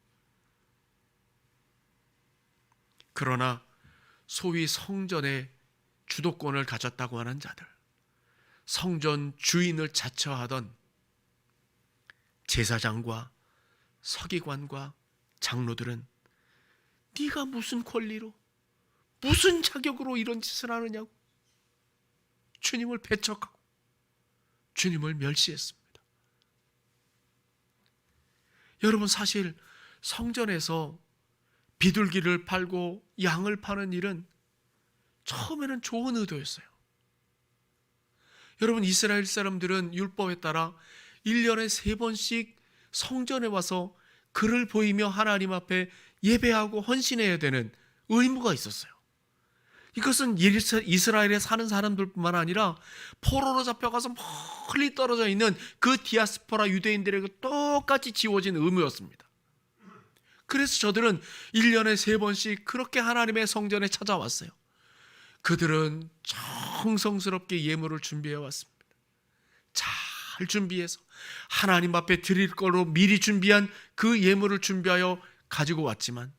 그러나 소위 성전의 주도권을 가졌다고 하는 자들, 성전 주인을 자처하던 제사장과 서기관과 장로들은 네가 무슨 권리로, 무슨 자격으로 이런 짓을 하느냐고 주님을 배척하고 주님을 멸시했습니다. 여러분, 사실 성전에서 비둘기를 팔고 양을 파는 일은 처음에는 좋은 의도였어요. 여러분, 이스라엘 사람들은 율법에 따라 1년에 3번씩 성전에 와서 글을 보이며 하나님 앞에 예배하고 헌신해야 되는 의무가 있었어요. 이것은 이스라엘에 사는 사람들뿐만 아니라 포로로 잡혀가서 멀리 떨어져 있는 그 디아스포라 유대인들에게 똑같이 지워진 의무였습니다. 그래서 저들은 1년에 3번씩 그렇게 하나님의 성전에 찾아왔어요. 그들은 정성스럽게 예물을 준비해 왔습니다. 잘 준비해서 하나님 앞에 드릴 걸로 미리 준비한 그 예물을 준비하여 가지고 왔지만,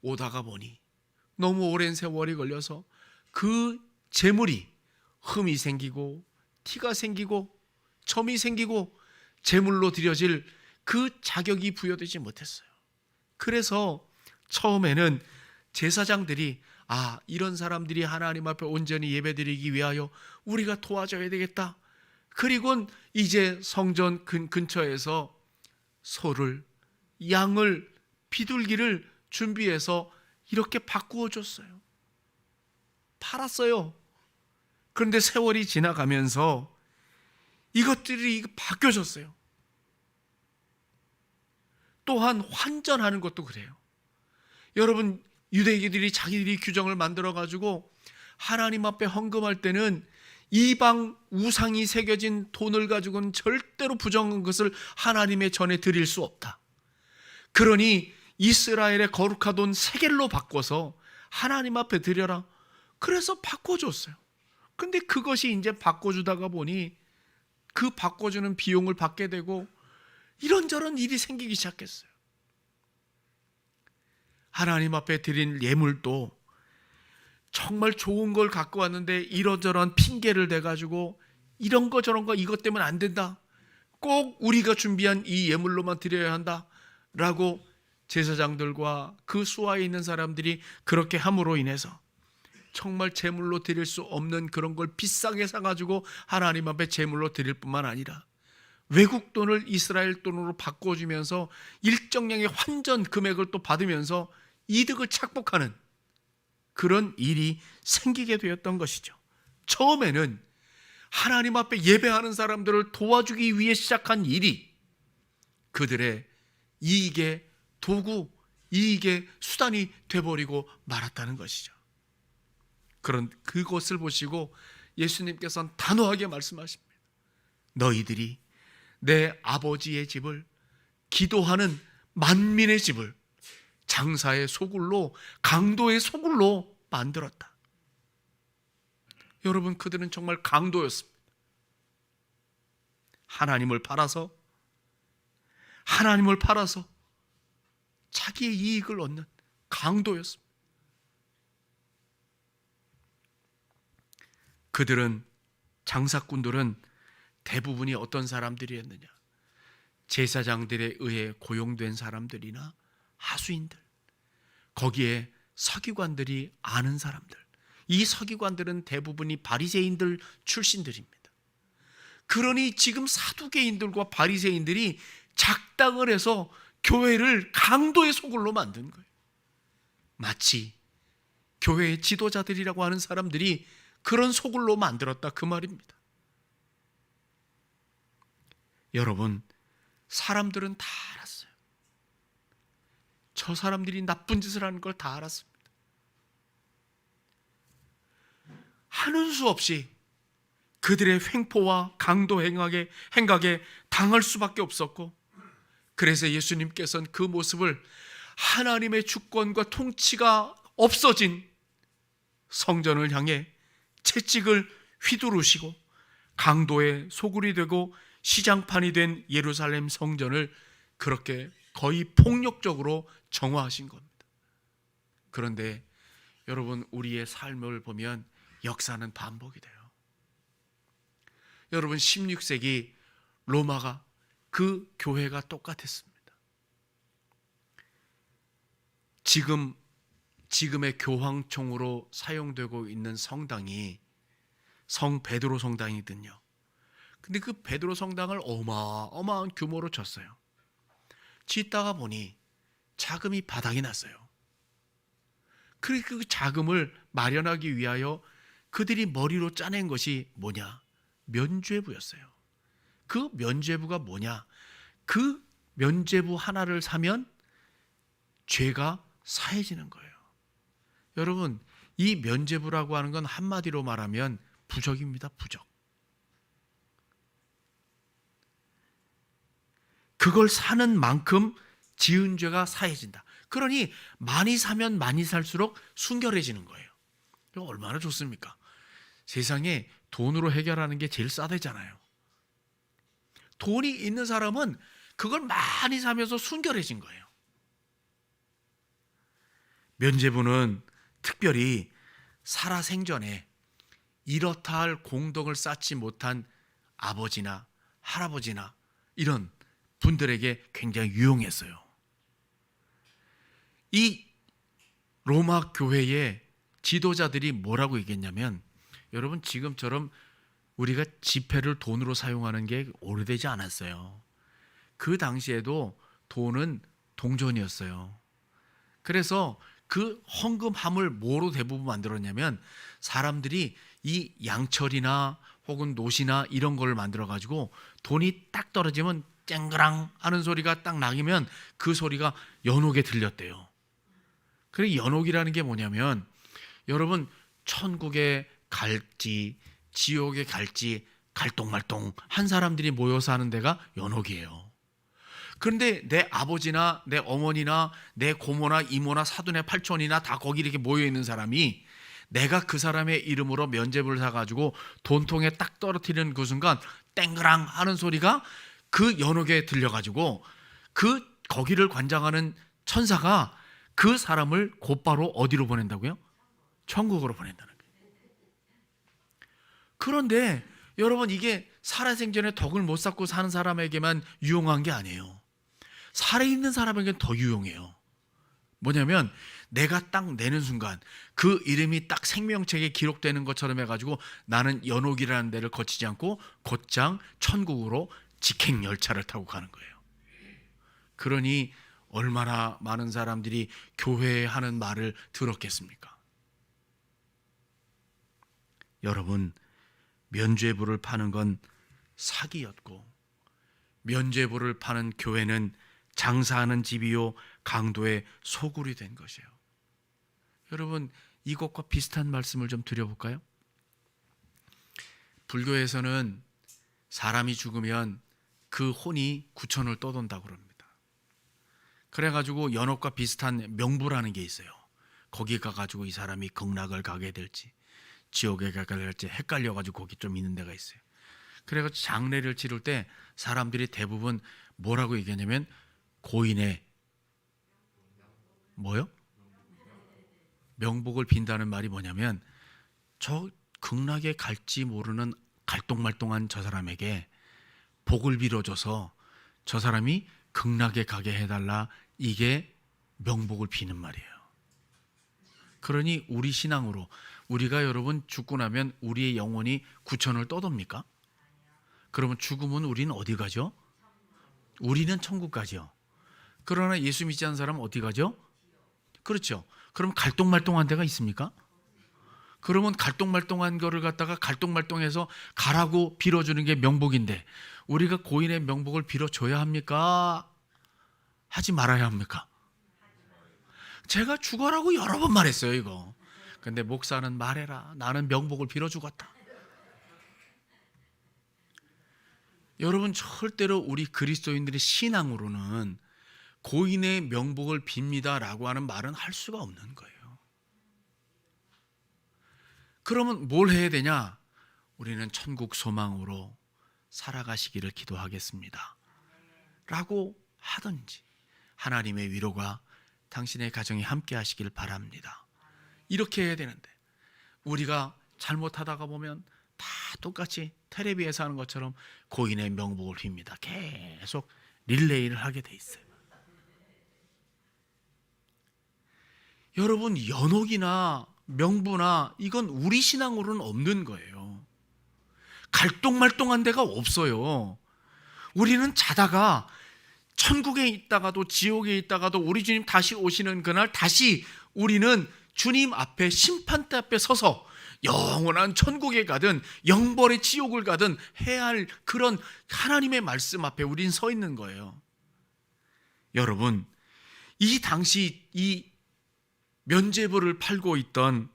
오다가 보니 너무 오랜 세월이 걸려서 그 제물이 흠이 생기고 티가 생기고 점이 생기고 제물로 드려질 그 자격이 부여되지 못했어요. 그래서 처음에는 제사장들이 이런 사람들이 하나님 앞에 온전히 예배드리기 위하여 우리가 도와줘야 되겠다. 그리고 이제 성전 근처에서 소를, 양을, 비둘기를 준비해서 이렇게 바꾸어 줬어요. 팔았어요. 그런데 세월이 지나가면서 이것들이 바뀌어졌어요. 또한 환전하는 것도 그래요. 여러분, 유대인들이 자기들이 규정을 만들어 가지고 하나님 앞에 헌금할 때는 이방 우상이 새겨진 돈을 가지고는 절대로 부정한 것을 하나님의 전에 드릴 수 없다. 그러니 이스라엘의 거룩한 돈 세겔로 바꿔서 하나님 앞에 드려라. 그래서 바꿔줬어요. 근데 그것이 이제 바꿔주다가 보니 그 바꿔주는 비용을 받게 되고 이런저런 일이 생기기 시작했어요. 하나님 앞에 드린 예물도 정말 좋은 걸 갖고 왔는데 이런저런 핑계를 대가지고 이런 거 저런 거 이것 때문에 안 된다. 꼭 우리가 준비한 이 예물로만 드려야 한다. 라고 제사장들과 그 수하에 있는 사람들이 그렇게 함으로 인해서 정말 제물로 드릴 수 없는 그런 걸 비싸게 사가지고 하나님 앞에 제물로 드릴 뿐만 아니라 외국 돈을 이스라엘 돈으로 바꿔주면서 일정량의 환전 금액을 또 받으면서 이득을 착복하는 그런 일이 생기게 되었던 것이죠. 처음에는 하나님 앞에 예배하는 사람들을 도와주기 위해 시작한 일이 그들의 이익의 도구, 이익의 수단이 돼버리고 말았다는 것이죠. 그런 그것을 보시고 예수님께서는 단호하게 말씀하십니다. 너희들이 내 아버지의 집을, 기도하는 만민의 집을 장사의 소굴로, 강도의 소굴로 만들었다. 여러분, 그들은 정말 강도였습니다. 하나님을 팔아서 자기의 이익을 얻는 강도였습니다. 장사꾼들은 대부분이 어떤 사람들이었느냐? 제사장들에 의해 고용된 사람들이나 하수인들, 거기에 서기관들이 아는 사람들, 이 서기관들은 대부분이 바리새인들 출신들입니다. 그러니 지금 사두개인들과 바리새인들이 작당을 해서 교회를 강도의 소굴로 만든 거예요. 마치 교회의 지도자들이라고 하는 사람들이 그런 소굴로 만들었다 그 말입니다. 여러분, 사람들은 다 알았어요. 저 사람들이 나쁜 짓을 하는 걸 다 알았습니다. 하는 수 없이 그들의 횡포와 강도 행각에 당할 수밖에 없었고, 그래서 예수님께서는 그 모습을 하나님의 주권과 통치가 없어진 성전을 향해 채찍을 휘두르시고 강도의 소굴이 되고 시장판이 된 예루살렘 성전을 그렇게 거의 폭력적으로 정화하신 겁니다. 그런데 여러분, 우리의 삶을 보면 역사는 반복이 돼요. 여러분, 16세기 로마가 그 교회가 똑같았습니다. 지금의 교황청으로 사용되고 있는 성당이 성 베드로 성당이거든요. 근데 그 베드로 성당을 어마어마한 규모로 졌어요. 짓다가 보니 자금이 바닥이 났어요. 그래서 그 자금을 마련하기 위하여 그들이 머리로 짜낸 것이 뭐냐? 면죄부였어요. 그 면죄부가 뭐냐? 그 면죄부 하나를 사면 죄가 사해지는 거예요. 여러분, 이 면죄부라고 하는 건 한마디로 말하면 부적입니다. 부적. 그걸 사는 만큼 지은 죄가 사해진다. 그러니 많이 사면 많이 살수록 순결해지는 거예요. 이거 얼마나 좋습니까? 세상에 돈으로 해결하는 게 제일 싸대잖아요. 돈이 있는 사람은 그걸 많이 사면서 순결해진 거예요. 면죄부는 특별히 살아생전에 이렇다 할 공덕을 쌓지 못한 아버지나 할아버지나 이런 분들에게 굉장히 유용했어요. 이 로마 교회의 지도자들이 뭐라고 얘기했냐면, 여러분 지금처럼 우리가 지폐를 돈으로 사용하는 게 오래되지 않았어요. 그 당시에도 돈은 동전이었어요. 그래서 그 헌금함을 뭐로 대부분 만들었냐면, 사람들이 이 양철이나 혹은 노시나 이런 걸 만들어 가지고 돈이 딱 떨어지면 쨍그랑 하는 소리가 딱 나기면 그 소리가 연옥에 들렸대요. 그래, 연옥이라는 게 뭐냐면, 여러분 천국에 갈지 지옥에 갈지 갈똥말똥 한 사람들이 모여서 하는 데가 연옥이에요. 그런데 내 아버지나 내 어머니나 내 고모나 이모나 사돈의 팔촌이나 다 거기 이렇게 모여 있는 사람이, 내가 그 사람의 이름으로 면죄부를 사가지고 돈통에 딱 떨어뜨리는 그 순간 땡그랑 하는 소리가 그 연옥에 들려가지고 그 거기를 관장하는 천사가 그 사람을 곧바로 어디로 보낸다고요? 천국으로 보낸다는 거예요. 그런데 여러분, 이게 살아생전에 덕을 못 쌓고 사는 사람에게만 유용한 게 아니에요. 살아있는 사람에게는 더 유용해요. 뭐냐면, 내가 딱 내는 순간 그 이름이 딱 생명책에 기록되는 것처럼 해가지고 나는 연옥이라는 데를 거치지 않고 곧장 천국으로 직행열차를 타고 가는 거예요. 그러니 얼마나 많은 사람들이 교회에 하는 말을 들었겠습니까? 여러분, 면죄부를 파는 건 사기였고, 면죄부를 파는 교회는 장사하는 집이요 강도의 소굴이 된 것이에요. 여러분, 이것과 비슷한 말씀을 좀 드려볼까요? 불교에서는 사람이 죽으면 그 혼이 구천을 떠돈다고 그럽니다. 그래가지고 연옥과 비슷한 명부라는 게 있어요. 거기 가가지고 이 사람이 극락을 가게 될지 지옥에 가게 될지 헷갈려가지고 거기 좀 있는 데가 있어요. 그래가지고 장례를 치를 때 사람들이 대부분 뭐라고 얘기하냐면, 고인의 뭐요? 명복을 빈다는 말이 뭐냐면, 저 극락에 갈지 모르는 갈똥말똥한 저 사람에게 복을 빌어줘서 저 사람이 극락에 가게 해달라, 이게 명복을 비는 말이에요. 그러니 우리 신앙으로 우리가 여러분 죽고 나면 우리의 영혼이 구천을 떠돕니까? 그러면 죽으면 우리는 어디 가죠? 우리는 천국 가죠. 그러나 예수 믿지 않는 사람은 어디 가죠? 그렇죠. 그럼 갈똥말똥한 데가 있습니까? 그러면 갈똥말똥한 거를 갖다가 갈똥말똥해서 가라고 빌어주는 게 명복인데, 우리가 고인의 명복을 빌어줘야 합니까? 하지 말아야 합니까? 제가 죽어라고 여러 번 말했어요, 이거. 근데 목사는 말해라. 나는 명복을 빌어 죽었다. 여러분, 절대로 우리 그리스도인들의 신앙으로는 고인의 명복을 빕니다라고 하는 말은 할 수가 없는 거예요. 그러면 뭘 해야 되냐? 우리는 천국 소망으로 살아가시기를 기도하겠습니다 라고 하든지, 하나님의 위로가 당신의 가정에 함께 하시길 바랍니다, 이렇게 해야 되는데, 우리가 잘못하다가 보면 다 똑같이 텔레비에서 하는 것처럼 고인의 명복을 빕니다. 계속 릴레이를 하게 돼 있어요. 여러분, 연옥이나 명부나 이건 우리 신앙으로는 없는 거예요. 갈똥말똥한 데가 없어요. 우리는 자다가 천국에 있다가도 지옥에 있다가도 우리 주님 다시 오시는 그날 다시 우리는 주님 앞에 심판대 앞에 서서 영원한 천국에 가든 영벌의 지옥을 가든 해야 할 그런 하나님의 말씀 앞에 우린 서 있는 거예요. 여러분, 이 당시 이 면죄부를 팔고 있던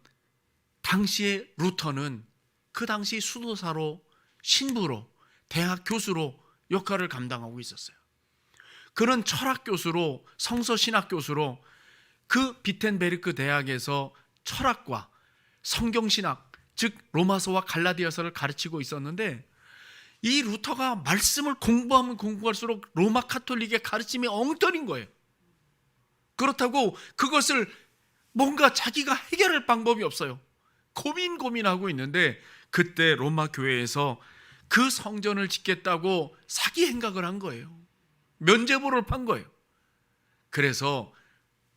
당시의 루터는 그 당시 수도사로, 신부로, 대학 교수로 역할을 감당하고 있었어요. 그는 철학 교수로, 성서 신학 교수로 그 비텐베르크 대학에서 철학과 성경 신학, 즉 로마서와 갈라디아서를 가르치고 있었는데, 이 루터가 말씀을 공부하면 공부할수록 로마 카톨릭의 가르침이 엉터리인 거예요. 그렇다고 그것을 뭔가 자기가 해결할 방법이 없어요. 고민하고 있는데, 그때 로마 교회에서 그 성전을 짓겠다고 사기 행각을 한 거예요. 면죄부를 판 거예요. 그래서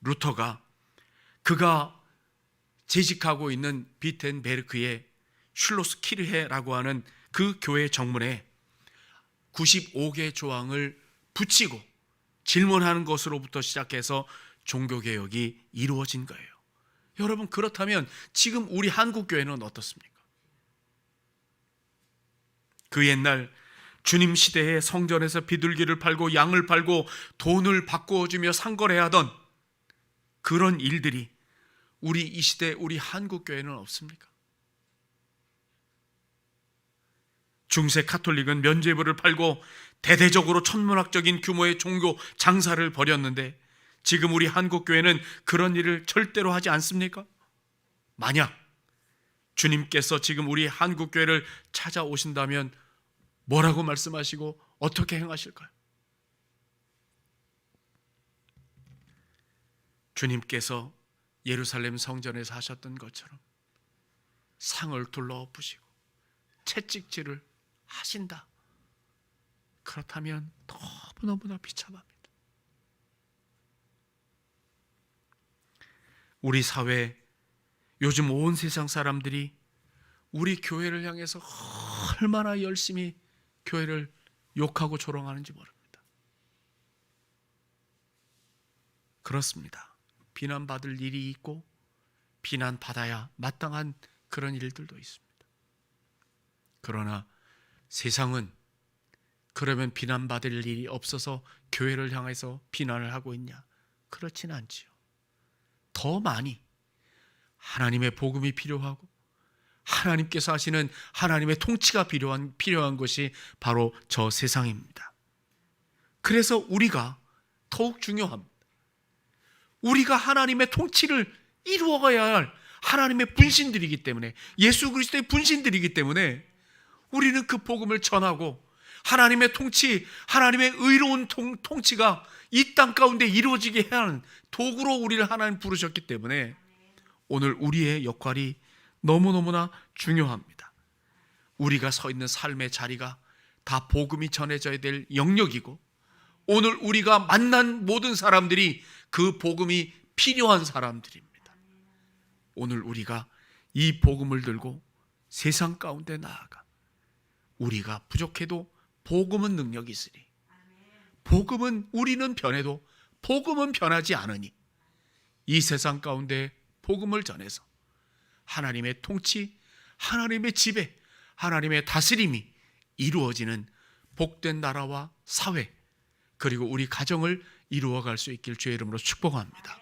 루터가 그가 재직하고 있는 비텐베르크의 슐로스키르헤라고 하는 그 교회 정문에 95개 조항을 붙이고 질문하는 것으로부터 시작해서 종교개혁이 이루어진 거예요. 여러분, 그렇다면 지금 우리 한국교회는 어떻습니까? 그 옛날 주님 시대에 성전에서 비둘기를 팔고 양을 팔고 돈을 바꿔주며 상거래하던 그런 일들이 우리 이 시대 우리 한국교회는 없습니까? 중세 카톨릭은 면죄부를 팔고 대대적으로 천문학적인 규모의 종교 장사를 벌였는데 지금 우리 한국교회는 그런 일을 절대로 하지 않습니까? 만약 주님께서 지금 우리 한국교회를 찾아오신다면 뭐라고 말씀하시고 어떻게 행하실까요? 주님께서 예루살렘 성전에서 하셨던 것처럼 상을 둘러엎으시고 채찍질을 하신다. 그렇다면 너무너무나 비참합니다. 우리 사회, 요즘 온 세상 사람들이 우리 교회를 향해서 얼마나 열심히 교회를 욕하고 조롱하는지 모릅니다. 그렇습니다. 비난받을 일이 있고 비난받아야 마땅한 그런 일들도 있습니다. 그러나 세상은 그러면 비난받을 일이 없어서 교회를 향해서 비난을 하고 있냐? 그렇지는 않지요. 더 많이 하나님의 복음이 필요하고 하나님께서 하시는 하나님의 통치가 필요한 것이 바로 저 세상입니다. 그래서 우리가 더욱 중요합니다. 우리가 하나님의 통치를 이루어가야 할 하나님의 분신들이기 때문에, 예수 그리스도의 분신들이기 때문에 우리는 그 복음을 전하고 하나님의 통치, 하나님의 의로운 통치가 이 땅 가운데 이루어지게 해야 하는 도구로 우리를 하나님 부르셨기 때문에 오늘 우리의 역할이 너무너무나 중요합니다. 우리가 서 있는 삶의 자리가 다 복음이 전해져야 될 영역이고, 오늘 우리가 만난 모든 사람들이 그 복음이 필요한 사람들입니다. 오늘 우리가 이 복음을 들고 세상 가운데 나아가 우리가 부족해도 복음은 능력이 있으니, 복음은 우리는 변해도 복음은 변하지 않으니 이 세상 가운데 복음을 전해서 하나님의 통치, 하나님의 지배, 하나님의 다스림이 이루어지는 복된 나라와 사회, 그리고 우리 가정을 이루어갈 수 있길 주의 이름으로 축복합니다.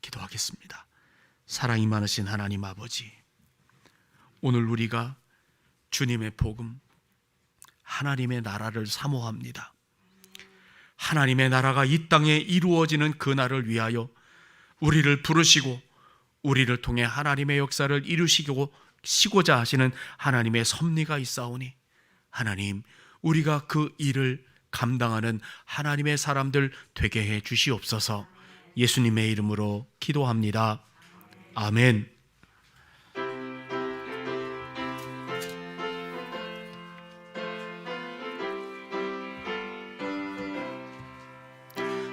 기도하겠습니다. 사랑이 많으신 하나님 아버지, 오늘 우리가 주님의 복음, 하나님의 나라를 사모합니다. 하나님의 나라가 이 땅에 이루어지는 그날을 위하여 우리를 부르시고 우리를 통해 하나님의 역사를 이루시고자 하시는 하나님의 섭리가 있사오니, 하나님, 우리가 그 일을 감당하는 하나님의 사람들 되게 해 주시옵소서. 예수님의 이름으로 기도합니다. 아멘.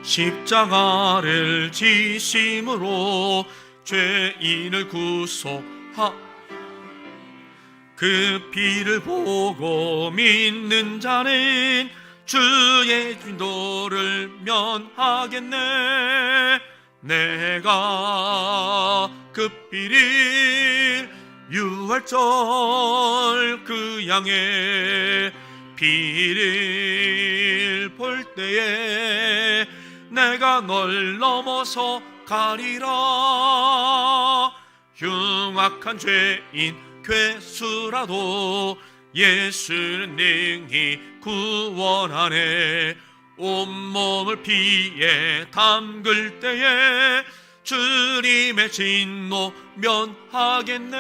십자가를 지심으로 죄인을 그 피를 보고 믿는 자는 주의 진도를 면하겠네. 내가 그 피를 유월절 그 양의 피를 볼 때에 내가 널 넘어서 가리라. 흉악한 죄인 괴수라도 예수는 능히 구원하네. 온몸을 피에 담글 때에 주님의 진노 면하겠네.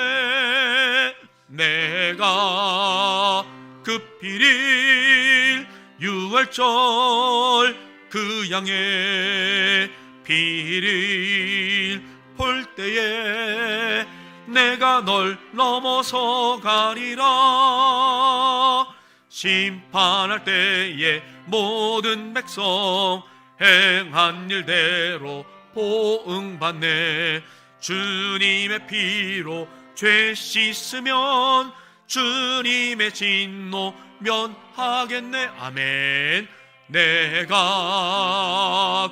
내가 그 피를 유월절 그 양의 피를 볼 때에 내가 널 넘어서 가리라. 심판할 때에 모든 백성 행한 일대로 보응받네. 주님의 피로 죄 씻으면 주님의 진노 면하겠네. 아멘. 내가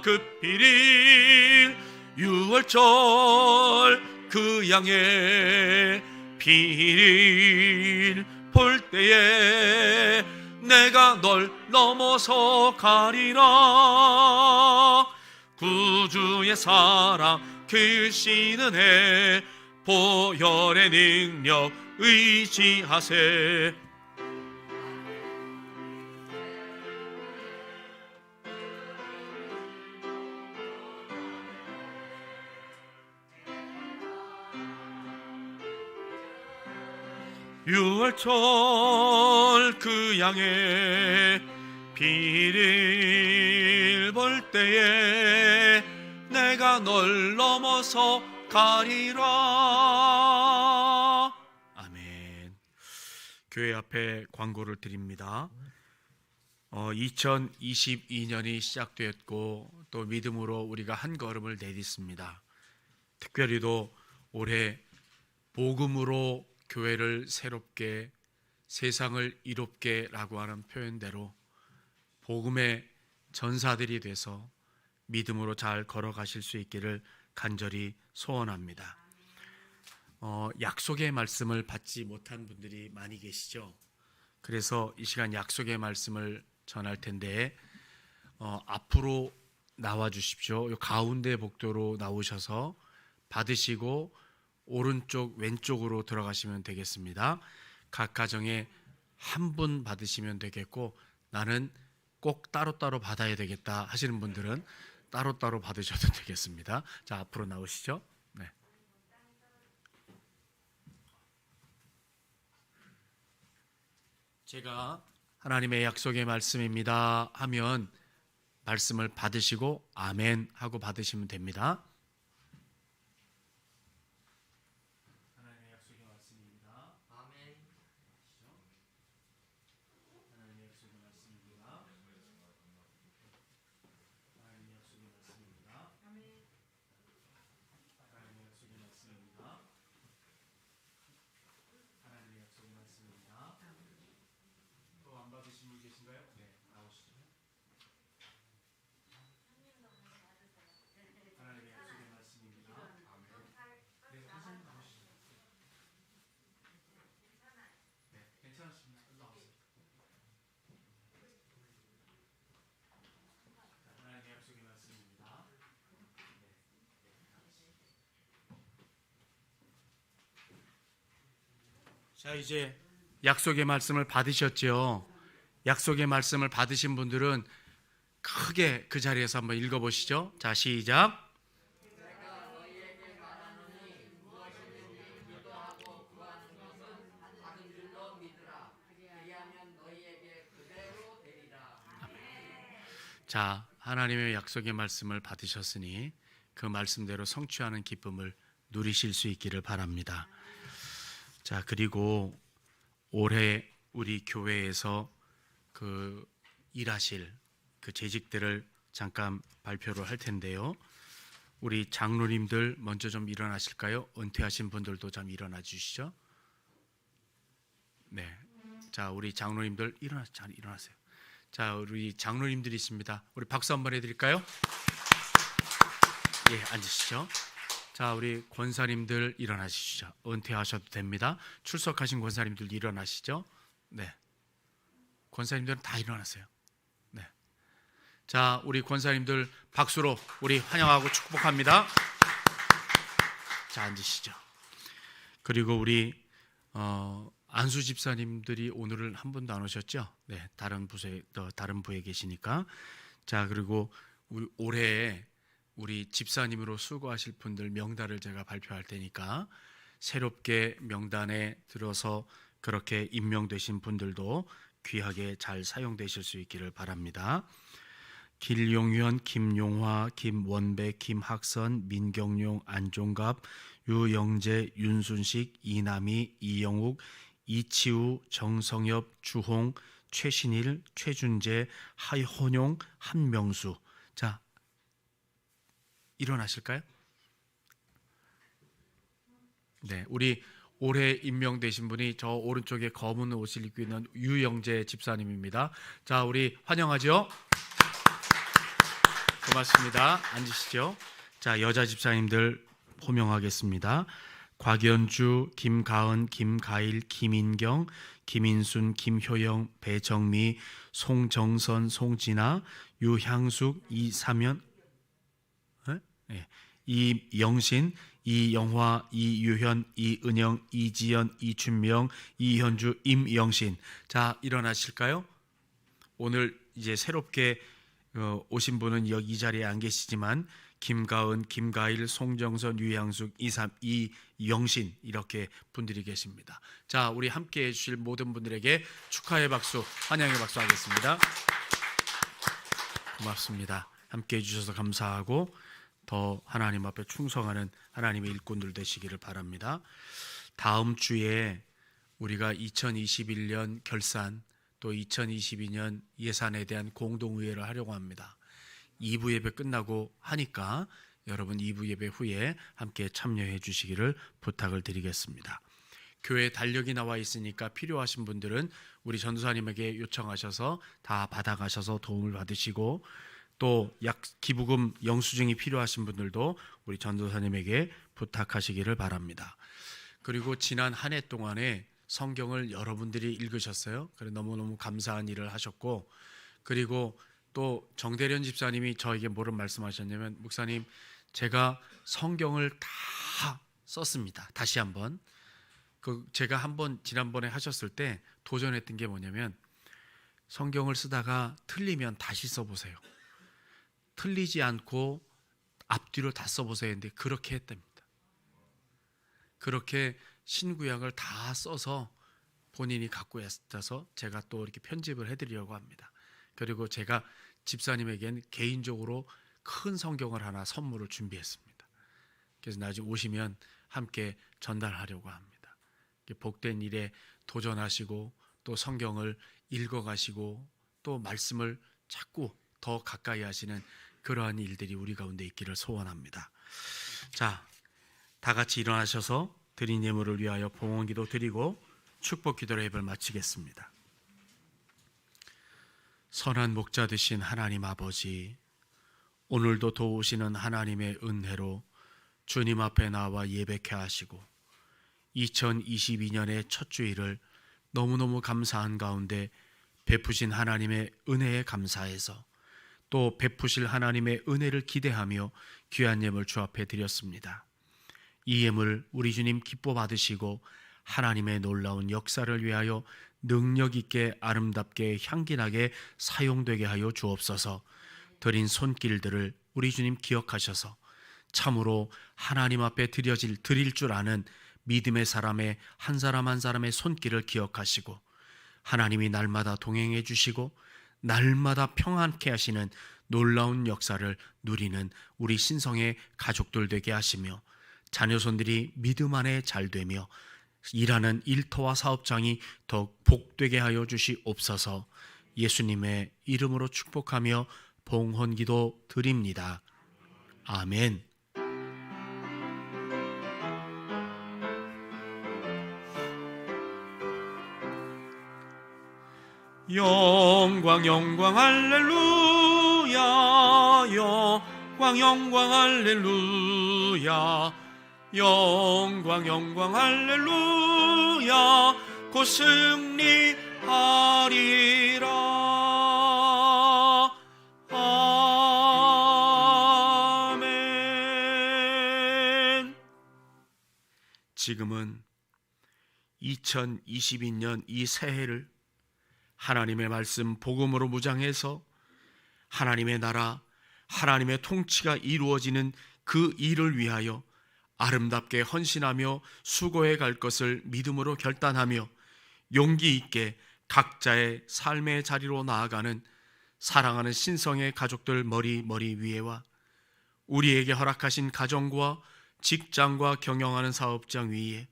급필일 유월절 그 양의 피를 볼 때에 내가 널 넘어서 가리라. 구주의 사랑 크시는 해 보혈의 능력 의지하세. 유월절 그 양의 피를 볼 때에 내가 널 넘어서 가리라. 아멘. 교회 앞에 광고를 드립니다. 2022년이 시작되었고 또 믿음으로 우리가 한 걸음을 내딛습니다. 특별히도 올해 복음으로 교회를 새롭게 세상을 이롭게 라고 하는 표현대로 복음의 전사들이 돼서 믿음으로 잘 걸어가실 수 있기를 간절히 소원합니다. 약속의 말씀을 받지 못한 분들이 많이 계시죠. 그래서 이 시간 약속의 말씀을 전할 텐데 앞으로 나와 주십시오. 가운데 복도로 나오셔서 받으시고 오른쪽 왼쪽으로 들어가시면 되겠습니다. 각 가정에 한 분 받으시면 되겠고 나는 꼭 따로따로 받아야 되겠다 하시는 분들은 따로따로 받으셔도 되겠습니다. 자, 앞으로 나오시죠. 네. 제가 하나님의 약속의 말씀입니다 하면 말씀을 받으시고 아멘 하고 받으시면 됩니다. 하나님의 약속의 말씀입니다. 아멘. 하나님의 약속의 말씀입니다. 하나님의 약속의 말씀입니다. 아멘. 하나님의 약속의 말씀입니다. 하나님의 약속의 말씀입니다. 또 안 받으신 분 계신가요? 네, 나오시죠. 하나님의 약속의 말씀입니다. 아멘. 네, 선생님 나오시죠. 네, 괜찮으십니까? 나오세요. 하나님의 약속의 말씀입니다. 자, 이제 약속의 말씀을 받으셨죠? 약속의 말씀을 받으신 분들은 크게 그 자리에서 한번 읽어보시죠. 자, 시작. 자, 하나님의 약속의 말씀을 받으셨으니 그 말씀대로 성취하는 기쁨을 누리실 수 있기를 바랍니다. 자, 그리고 올해 우리 교회에서 그 일하실 그 재직들을 잠깐 발표를 할 텐데요. 우리 장로님들 먼저 좀 일어나실까요? 은퇴하신 분들도 좀 일어나 주시죠. 네. 자, 우리 장로님들 일어나세요. 자, 우리 장로님들이 있습니다. 우리 박수 한번 해드릴까요? 예, 앉으시죠. 자, 우리 권사님들 일어나시죠. 은퇴하셔도 됩니다. 출석하신 권사님들 일어나시죠. 네. 권사님들은 다 일어나세요. 네. 자, 우리 권사님들 박수로 우리 환영하고 축복합니다. 자, 앉으시죠. 그리고 우리 안수 집사님들이 오늘은 한 분도 안 오셨죠? 네, 다른 부에 계시니까. 자, 그리고 올해 우리 집사님으로 수고하실 분들 명단을 제가 발표할 테니까 새롭게 명단에 들어서 그렇게 임명되신 분들도 귀하게 잘 사용되실 수 있기를 바랍니다. 길용현, 김용화, 김원배, 김학선, 민경용, 안종갑, 유영재, 윤순식, 이남희, 이영욱, 이치우, 정성엽, 주홍, 최신일, 최준재, 하현용, 한명수. 자, 일어나실까요? 네, 우리 올해 임명되신 분이 저 오른쪽에 검은 옷을 입고 있는 유영재 집사님입니다. 자, 우리 환영하죠. 고맙습니다. 앉으시죠. 자, 여자 집사님들 호명하겠습니다. 곽연주, 김가은, 김가일, 김인경, 김인순, 김효영, 배정미, 송정선, 송진아, 유향숙, 이사면, 이영신, 이영화, 이유현, 이은영, 이지연, 이춘명, 이현주, 임영신. 자, 일어나실까요? 오늘 이제 새롭게 오신 분은 여기 이 자리에 안 계시지만 김가은, 김가일, 송정선, 유향숙, 이영신 이렇게 분들이 계십니다. 자, 우리 함께해 주실 모든 분들에게 축하의 박수, 환영의 박수 하겠습니다. 고맙습니다. 함께해 주셔서 감사하고 더 하나님 앞에 충성하는 하나님의 일꾼들 되시기를 바랍니다. 다음 주에 우리가 2021년 결산 또 2022년 예산에 대한 공동의회를 하려고 합니다. 2부 예배 끝나고 하니까 여러분 2부 예배 후에 함께 참여해 주시기를 부탁을 드리겠습니다. 교회 달력이 나와 있으니까 필요하신 분들은 우리 전도사님에게 요청하셔서 다 받아가셔서 도움을 받으시고 또 기부금 영수증이 필요하신 분들도 우리 전도사님에게 부탁하시기를 바랍니다. 그리고 지난 한 해 동안에 성경을 여러분들이 읽으셨어요. 그래 너무너무 감사한 일을 하셨고, 그리고 또 정대련 집사님이 저에게 뭐를 말씀하셨냐면, 목사님 제가 성경을 다 썼습니다. 다시 한번. 제가 한번 지난번에 하셨을 때 도전했던 게 뭐냐면, 성경을 쓰다가 틀리면 다시 써보세요. 틀리지 않고 앞뒤로 다 써보세요 했는데 그렇게 했답니다. 그렇게 신구약을 다 써서 본인이 갖고 있어서 제가 또 이렇게 편집을 해드리려고 합니다. 그리고 제가 집사님에겐 개인적으로 큰 성경을 하나 선물을 준비했습니다. 그래서 나중에 오시면 함께 전달하려고 합니다. 복된 일에 도전하시고 또 성경을 읽어가시고 또 말씀을 자꾸 더 가까이 하시는 그러한 일들이 우리 가운데 있기를 소원합니다. 자, 다 같이 일어나셔서 드린 예물을 위하여 봉헌기도 드리고 축복 기도로 예배를 마치겠습니다. 선한 목자 되신 하나님 아버지, 오늘도 도우시는 하나님의 은혜로 주님 앞에 나와 예배케 하시고 2022년의 첫 주일을 너무너무 감사한 가운데 베푸신 하나님의 은혜에 감사해서 또 베푸실 하나님의 은혜를 기대하며 귀한 예물 주 앞에 드렸습니다. 이 예물 우리 주님 기뻐 받으시고 하나님의 놀라운 역사를 위하여 능력 있게 아름답게 향기나게 사용되게 하여 주옵소서. 드린 손길들을 우리 주님 기억하셔서 참으로 하나님 앞에 드릴 줄 아는 믿음의 사람의 한 사람 한 사람의 손길을 기억하시고 하나님이 날마다 동행해 주시고 날마다 평안케 하시는 놀라운 역사를 누리는 우리 신성의 가족들 되게 하시며 자녀손들이 믿음 안에 잘되며 일하는 일터와 사업장이 더욱 복되게 하여 주시옵소서. 예수님의 이름으로 축복하며 봉헌기도 드립니다. 아멘. 영광 영광 할렐루야, 영광 영광 할렐루야, 영광 영광 할렐루야, 곧 승리하리라. 아멘. 지금은 2022년 이 새해를 하나님의 말씀 복음으로 무장해서 하나님의 나라, 하나님의 통치가 이루어지는 그 일을 위하여 아름답게 헌신하며 수고해 갈 것을 믿음으로 결단하며 용기 있게 각자의 삶의 자리로 나아가는 사랑하는 신성의 가족들 머리 위에와 우리에게 허락하신 가정과 직장과 경영하는 사업장 위에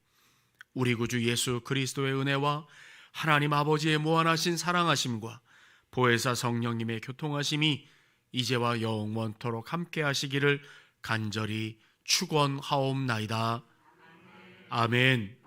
우리 구주 예수 그리스도의 은혜와 하나님 아버지의 무한하신 사랑하심과 보혜사 성령님의 교통하심이 이제와 영원토록 함께 하시기를 간절히 축원하옵나이다. 아멘.